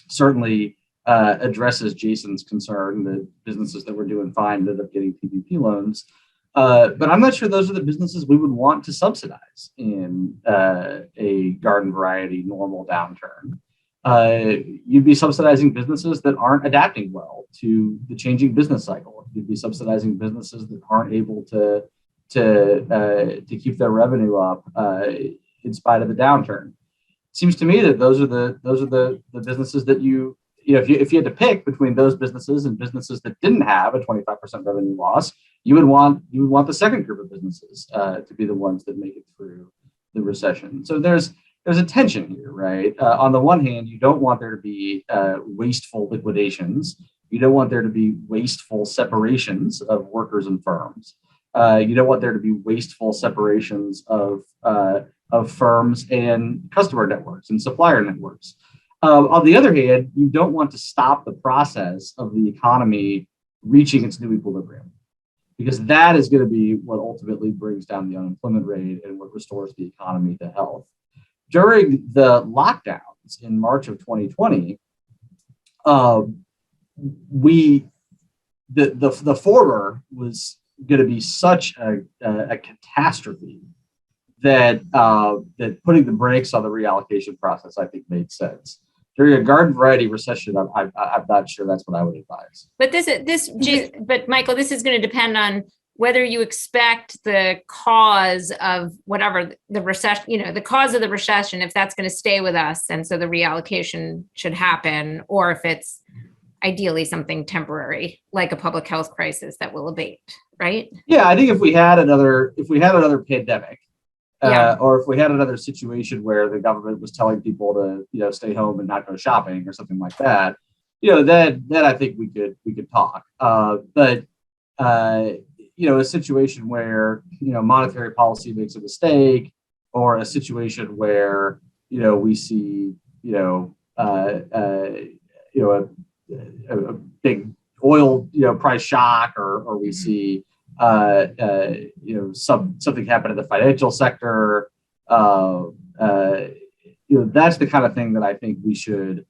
certainly addresses Jason's concern that businesses that were doing fine ended up getting PPP loans. But I'm not sure those are the businesses we would want to subsidize in a garden variety normal downturn. You'd be subsidizing businesses that aren't adapting well to the changing business cycle. You'd be subsidizing businesses that aren't able to keep their revenue up in spite of the downturn. It seems to me that those are the businesses that if you had to pick between those businesses and businesses that didn't have a 25% revenue loss, you would want the second group of businesses to be the ones that make it through the recession. So there's a tension here, right? On the one hand, you don't want there to be wasteful liquidations. You don't want there to be wasteful separations of workers and firms. You don't want there to be wasteful separations of firms and customer networks and supplier networks. On the other hand, you don't want to stop the process of the economy reaching its new equilibrium, because that is going to be what ultimately brings down the unemployment rate and what restores the economy to health. During the lockdowns in March of 2020, the former was going to be such a catastrophe that putting the brakes on the reallocation process, I think, made sense. During a garden variety recession, I'm not sure that's what I would advise. But Michael, this is going to depend on whether you expect the cause of whatever the recession, the cause of the recession, if that's going to stay with us, and so the reallocation should happen, or if it's ideally something temporary, like a public health crisis that will abate, right? Yeah, I think if we had another pandemic, or if we had another situation where the government was telling people to stay home and not go shopping or something like that, then I think we could talk. But a situation where monetary policy makes a mistake, or a situation where we see a big oil price shock, or we see something happen in the financial sector. That's the kind of thing that I think we should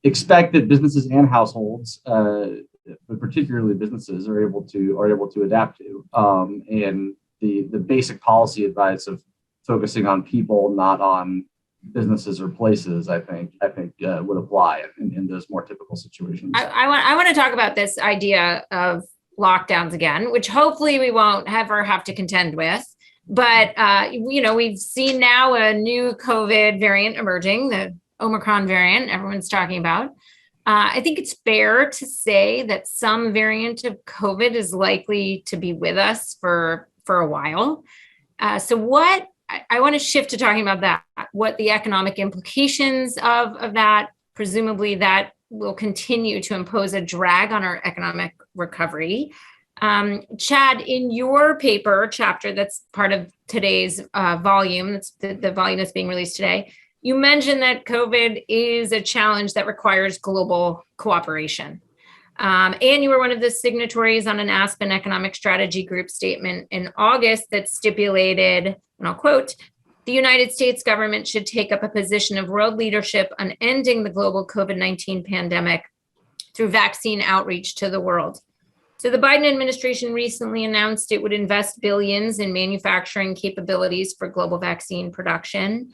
expect that businesses and households, but particularly businesses, are able to adapt to. And the basic policy advice of focusing on people, not on businesses or places, I think would apply in those more typical situations. I want to talk about this idea of lockdowns again, which hopefully we won't ever have to contend with. But we've seen now a new COVID variant emerging, the Omicron variant everyone's talking about. I think it's fair to say that some variant of COVID is likely to be with us for a while. So I want to shift to talking about that, what the economic implications of that, presumably that will continue to impose a drag on our economic recovery. Chad, in your chapter that's part of today's volume, that's the volume that's being released today, you mentioned that COVID is a challenge that requires global cooperation. And you were one of the signatories on an Aspen Economic Strategy Group statement in August that stipulated, and I'll quote, "The United States government should take up a position of world leadership on ending the global COVID-19 pandemic through vaccine outreach to the world." So the Biden administration recently announced it would invest billions in manufacturing capabilities for global vaccine production.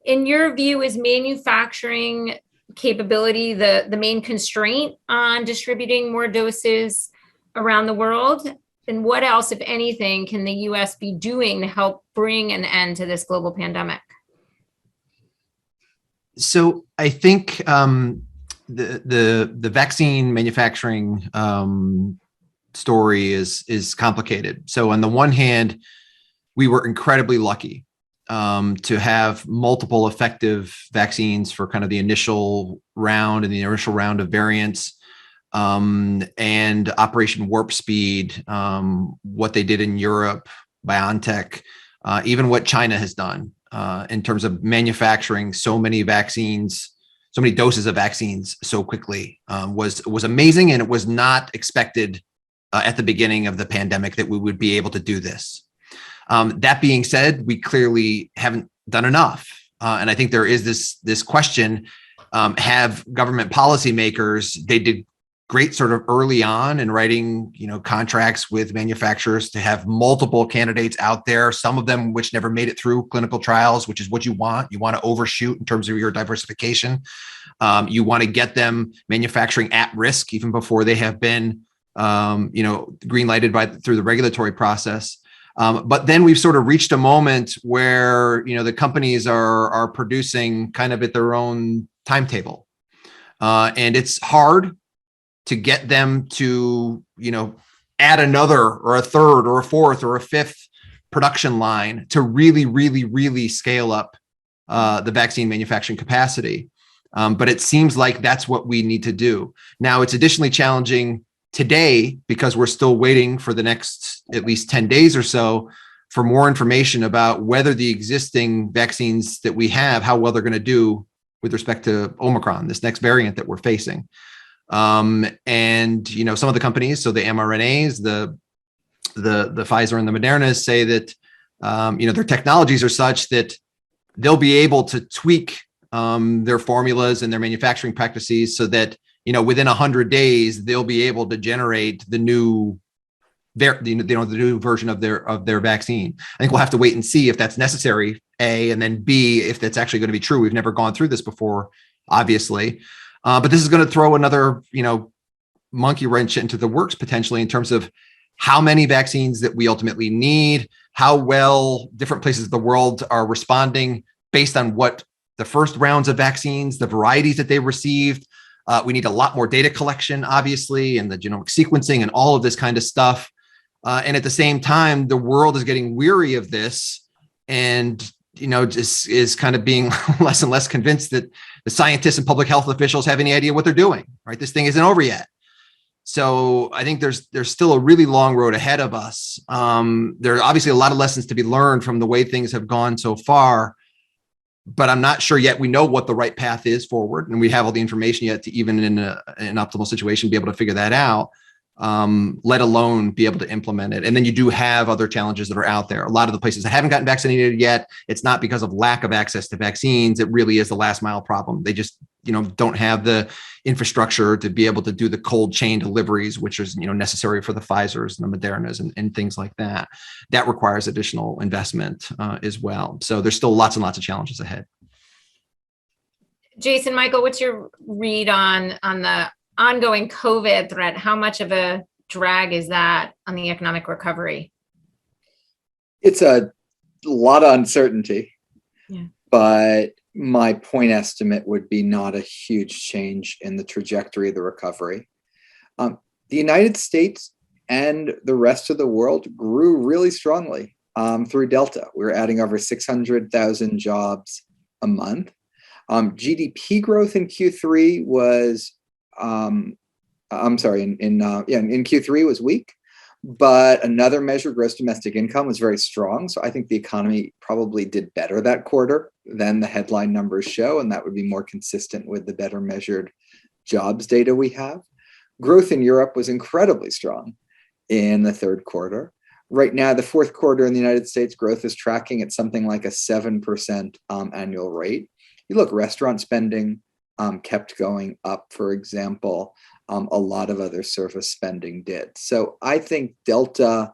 In your view, is manufacturing capability the main constraint on distributing more doses around the world? And what else, if anything, can the U.S. be doing to help bring an end to this global pandemic? So I think the vaccine manufacturing story is complicated. So on the one hand, we were incredibly lucky to have multiple effective vaccines for kind of the initial round of variants. And Operation Warp Speed, what they did in Europe, BioNTech, even what China has done in terms of manufacturing so many vaccines, so many doses of vaccines so quickly was amazing. And it was not expected at the beginning of the pandemic that we would be able to do this. That being said, we clearly haven't done enough. And I think there is this question, have government policymakers, they did great sort of early on in writing, contracts with manufacturers to have multiple candidates out there, some of them which never made it through clinical trials, which is what you want. You want to overshoot in terms of your diversification. You want to get them manufacturing at risk even before they have been, green lighted through the regulatory process. But then we've sort of reached a moment where, the companies are producing kind of at their own timetable. And it's hard to get them to, add another or a third or a fourth or a fifth production line to really, really, really scale up the vaccine manufacturing capacity. But it seems like that's what we need to do. Now, it's additionally challenging today because we're still waiting for the next at least 10 days or so for more information about whether the existing vaccines that we have, how well they're going to do with respect to Omicron, this next variant that we're facing. And, you know, some of the companies, so the mRNAs, the Pfizer and the Modernas say that, you know, their technologies are such that they'll be able to tweak their formulas and their manufacturing practices so that, you know, within 100 days, they'll be able to generate the new the new version of their vaccine. I think we'll have to wait and see if that's necessary, A, and then B, if that's actually going to be true. We've never gone through this before, obviously. But this is going to throw another, you know, monkey wrench into the works potentially in terms of how many vaccines that we ultimately need, how well different places of the world are responding based on what the first rounds of vaccines, the varieties that they received. We need a lot more data collection, obviously, and the genomic sequencing and all of this kind of stuff. And at the same time, the world is getting weary of this and, you know, just is kind of being less and less convinced that the scientists and public health officials have any idea what they're doing, right? This thing isn't over yet. So I think there's still a really long road ahead of us. There are obviously a lot of lessons to be learned from the way things have gone so far, but I'm not sure yet we know what the right path is forward. And we have all the information yet to even in an optimal situation, be able to figure that out. Let alone be able to implement it. And then you do have other challenges that are out there. A lot of the places that haven't gotten vaccinated yet, it's not because of lack of access to vaccines. It really is the last mile problem. They just, you know, don't have the infrastructure to be able to do the cold chain deliveries, which is, you know, necessary for the Pfizers and the Modernas and things like that. That requires additional investment as well. So there's still lots and lots of challenges ahead. Jason, Michael, what's your read on the ongoing COVID threat? How much of a drag is that on the economic recovery? It's a lot of uncertainty, yeah. But my point estimate would be not a huge change in the trajectory of the recovery. The United States and the rest of the world grew really strongly through Delta. We were adding over 600,000 jobs a month. GDP growth in Q3 was in Q3 was weak, but another measure, gross domestic income, was very strong. So I think the economy probably did better that quarter than the headline numbers show, and that would be more consistent with the better measured jobs data we have. Growth in Europe was incredibly strong in the third quarter. Right now, the fourth quarter in the United States, growth is tracking at something like a 7% annual rate. You look, restaurant spending kept going up, for example. A lot of other service spending did. So I think Delta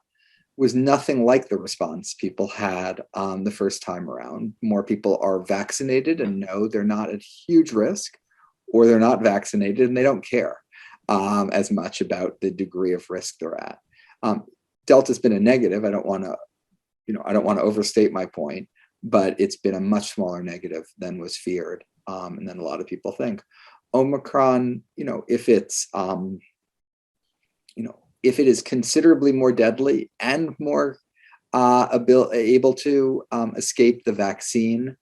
was nothing like the response people had the first time around. More people are vaccinated and know they're not at huge risk, or they're not vaccinated and they don't care as much about the degree of risk they're at. Delta's been a negative. I don't want to overstate my point, but it's been a much smaller negative than was feared. And then a lot of people think Omicron, if it's, if it is considerably more deadly and more able to escape the vaccine,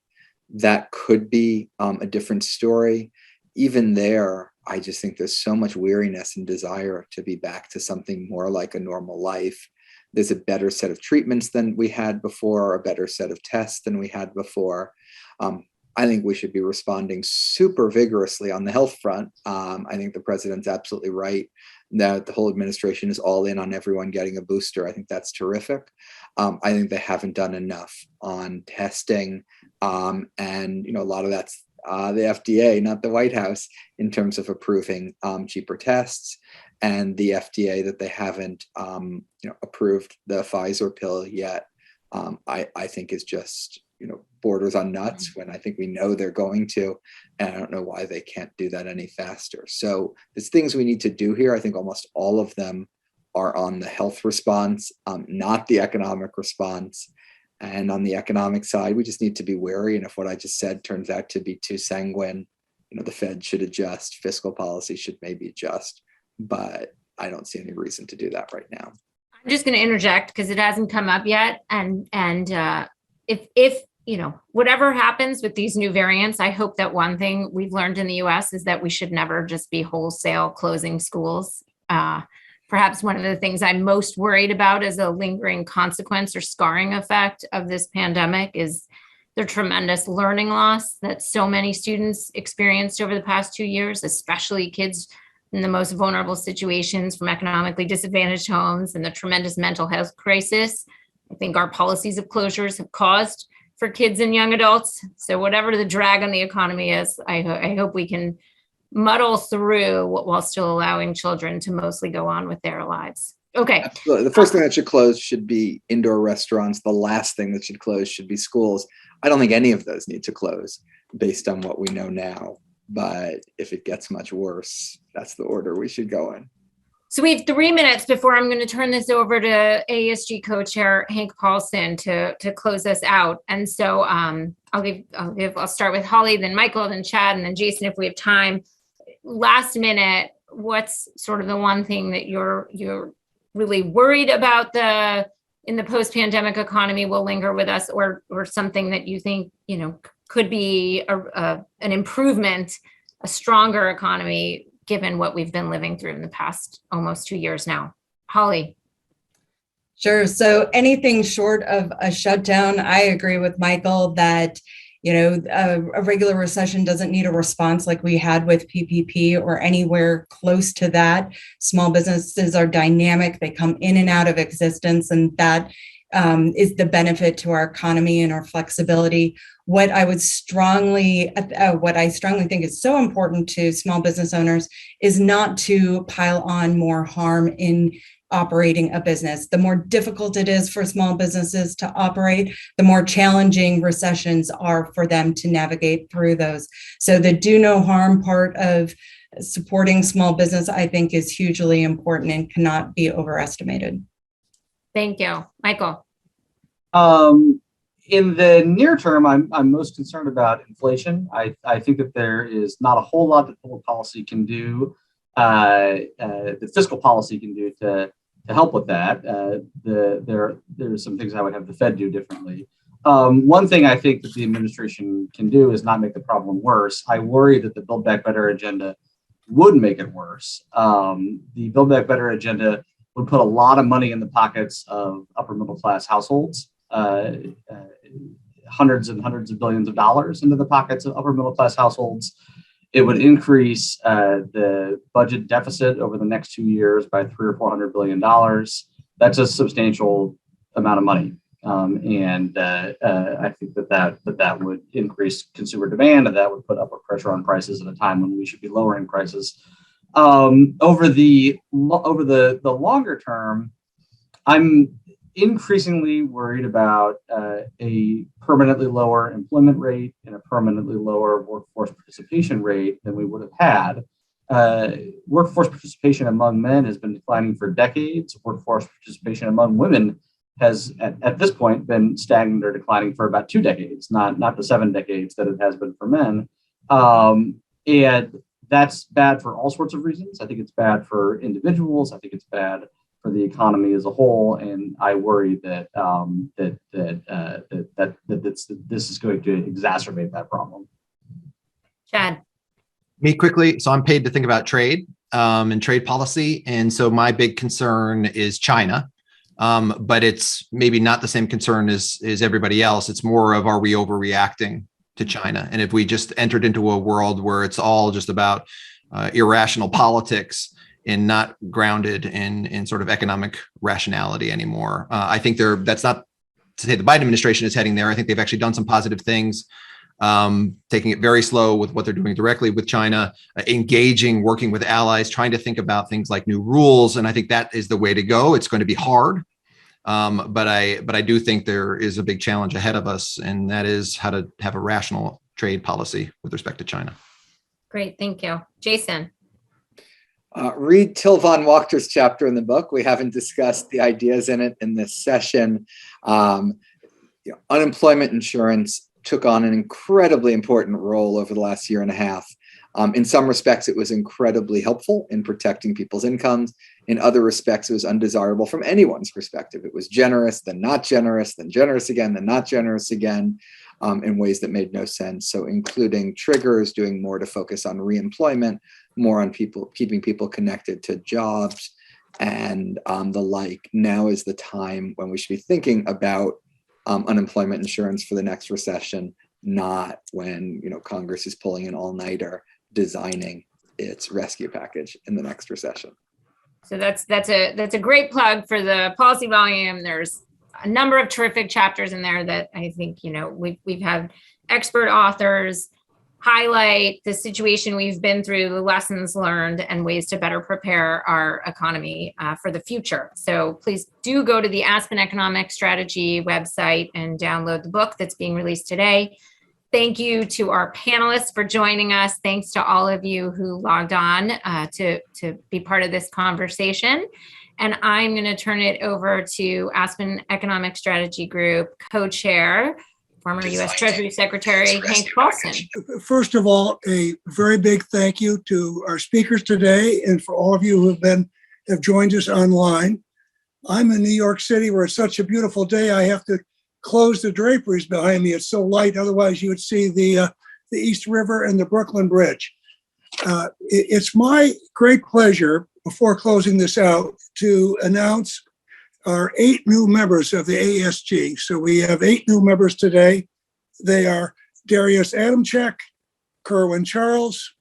that could be a different story. Even there, I just think there's so much weariness and desire to be back to something more like a normal life. There's a better set of treatments than we had before, a better set of tests than we had before. I think we should be responding super vigorously on the health front. I think the president's absolutely right that the whole administration is all in on everyone getting a booster. I think that's terrific. I think they haven't done enough on testing. And, a lot of that's the FDA, not the White House, in terms of approving cheaper tests. And the FDA that they haven't, approved the Pfizer pill yet, I think is just, borders on nuts, when I think we know they're going to, and I don't know why they can't do that any faster. So there's things we need to do here. I think almost all of them are on the health response, not the economic response. And on the economic side, we just need to be wary. And if what I just said turns out to be too sanguine, the Fed should adjust, fiscal policy should maybe adjust, but I don't see any reason to do that right now. I'm just going to interject because it hasn't come up yet. And if whatever happens with these new variants, I hope that one thing we've learned in the US is that we should never just be wholesale closing schools. Perhaps one of the things I'm most worried about as a lingering consequence or scarring effect of this pandemic is the tremendous learning loss that so many students experienced over the past 2 years, especially kids in the most vulnerable situations from economically disadvantaged homes, and the tremendous mental health crisis I think our policies of closures have caused for kids and young adults. So whatever the drag on the economy is, I hope we can muddle through while still allowing children to mostly go on with their lives. Okay. Absolutely. The first thing that should close should be indoor restaurants. The last thing that should close should be schools. I don't think any of those need to close based on what we know now. But if it gets much worse, that's the order we should go in. So we have 3 minutes before I'm going to turn this over to AESG co-chair Hank Paulson to close us out. And so I'll start with Holly, then Michael, then Chad, and then Jason if we have time. Last minute, what's sort of the one thing that you're really worried about in the post-pandemic economy will linger with us, or something that you think could be an improvement, a stronger economy, given what we've been living through in the past almost 2 years now? Holly. Sure. So anything short of a shutdown, I agree with Michael that, a regular recession doesn't need a response like we had with PPP or anywhere close to that. Small businesses are dynamic. They come in and out of existence, and that is the benefit to our economy and our flexibility. What I strongly think is so important to small business owners is not to pile on more harm in operating a business. The more difficult it is for small businesses to operate, the more challenging recessions are for them to navigate through those. So the do no harm part of supporting small business, I think, is hugely important and cannot be overestimated. Thank you. Michael. In the near term, I'm most concerned about inflation. I think that there is not a whole lot that public policy can do, the fiscal policy can do to help with that. There's some things I would have the Fed do differently. One thing I think that the administration can do is not make the problem worse. I worry that the Build Back Better agenda would make it worse. The Build Back Better agenda would put a lot of money in the pockets of upper middle class households, hundreds and hundreds of billions of dollars into the pockets of upper middle class households. It would increase the budget deficit over the next 2 years by $300 or $400 billion. That's a substantial amount of money. I think that would increase consumer demand, and that would put upward pressure on prices at a time when we should be lowering prices. Over the longer term, I'm increasingly worried about a permanently lower employment rate and a permanently lower workforce participation rate than we would have had. Workforce participation among men has been declining for decades. Workforce participation among women has, at this point, been stagnant or declining for about 2 decades, not the 7 decades that it has been for men. And that's bad for all sorts of reasons. I think it's bad for individuals. I think it's bad for the economy as a whole, and I worry that this is going to exacerbate that problem. Chad. Me quickly. So I'm paid to think about trade and trade policy, and so my big concern is China. But it's maybe not the same concern as everybody else. It's more of, are we overreacting to China? And if we just entered into a world where it's all just about irrational politics and not grounded in sort of economic rationality anymore. I think that's not to say the Biden administration is heading there. I think they've actually done some positive things, taking it very slow with what they're doing directly with China, engaging, working with allies, trying to think about things like new rules. And I think that is the way to go. It's going to be hard. But I do think there is a big challenge ahead of us, and that is how to have a rational trade policy with respect to China. Great. Thank you. Jason. Read Till von Wachter's chapter in the book. We haven't discussed the ideas in it in this session. Unemployment insurance took on an incredibly important role over the last year and a half. In some respects, it was incredibly helpful in protecting people's incomes. In other respects, it was undesirable from anyone's perspective. It was generous, then not generous, then generous again, then not generous again. in ways that made no sense. So including triggers, doing more to focus on reemployment, more on keeping people connected to jobs and the like. Now is the time when we should be thinking about unemployment insurance for the next recession, not when Congress is pulling an all-nighter designing its rescue package in the next recession. So that's a great plug for the policy volume. There's a number of terrific chapters in there that I think we've had expert authors highlight the situation we've been through, the lessons learned, and ways to better prepare our economy for the future. So please do go to the Aspen Economic Strategy website and download the book that's being released today. Thank you to our panelists for joining us. Thanks to all of you who logged on to be part of this conversation. And I'm going to turn it over to Aspen Economic Strategy Group co-chair, former U.S. Treasury Secretary Hank Paulson. First of all, a very big thank you to our speakers today and for all of you who have joined us online. I'm in New York City where it's such a beautiful day. I have to close the draperies behind me. It's so light. Otherwise, you would see the East River and the Brooklyn Bridge. It's my great pleasure, before closing this out, to announce our 8 new members of the ASG. So we have 8 new members today. They are Darius Adamczyk, Kerwin Charles,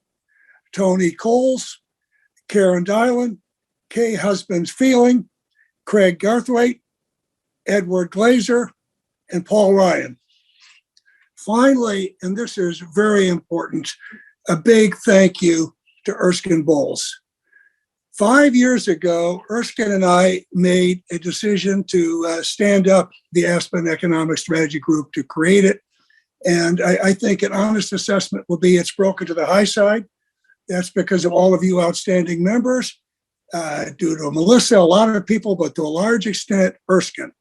Tony Coles, Karen Dylan, Kay Husbands Feeling, Craig Garthwaite, Edward Glazer, and Paul Ryan. Finally, and this is very important, a big thank you to Erskine Bowles. 5 years ago, Erskine and I made a decision to stand up the Aspen Economic Strategy Group, to create it. And I think an honest assessment will be it's broken to the high side. That's because of all of you outstanding members, due to Melissa, a lot of people, but to a large extent, Erskine.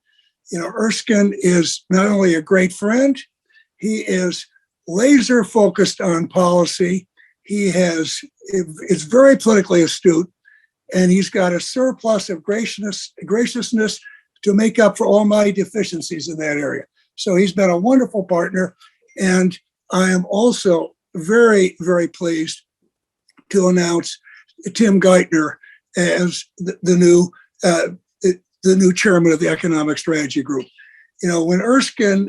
Erskine is not only a great friend, he is laser focused on policy. He is very politically astute, and he's got a surplus of graciousness to make up for all my deficiencies in that area. So he's been a wonderful partner, and I am also very, very pleased to announce Tim Geithner as the new chairman of the Economic Strategy Group. When Erskine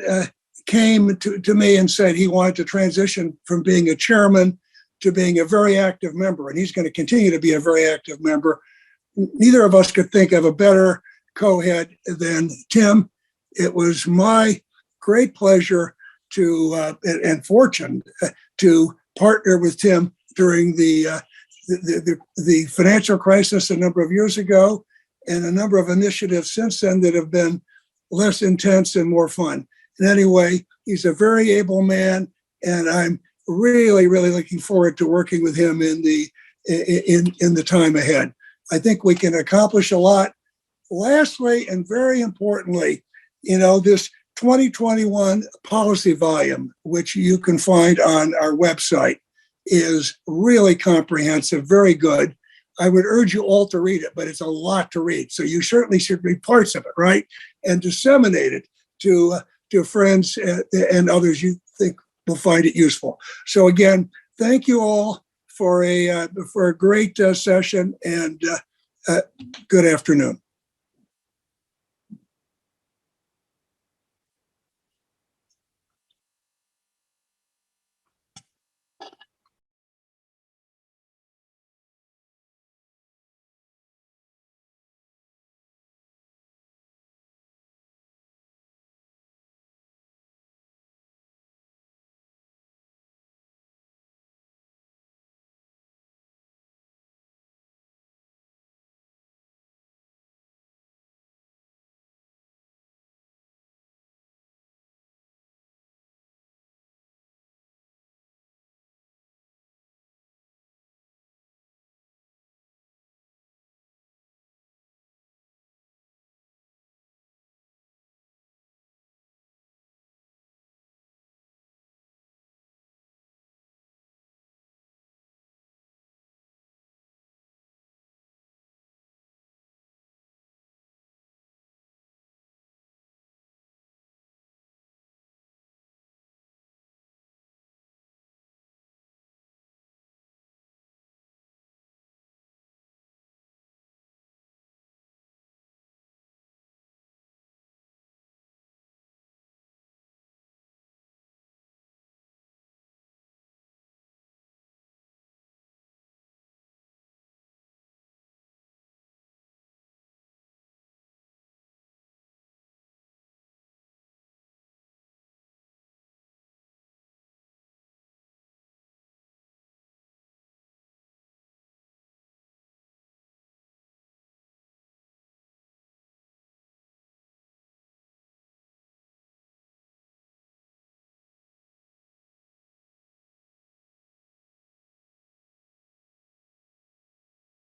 came to me and said he wanted to transition from being a chairman to being a very active member, and he's going to continue to be a very active member, neither of us could think of a better co-head than Tim. It was my great pleasure and fortune to partner with Tim during the financial crisis a number of years ago, and a number of initiatives since then that have been less intense and more fun. And anyway, he's a very able man, and I'm really, really looking forward to working with him in the time ahead. I think we can accomplish a lot. Lastly, and very importantly, this 2021 policy volume, which you can find on our website, is really comprehensive, very good. I would urge you all to read it, but it's a lot to read. So you certainly should read parts of it, right? And disseminate it to friends and others you think will find it useful. So again, thank you all for a great session, and good afternoon.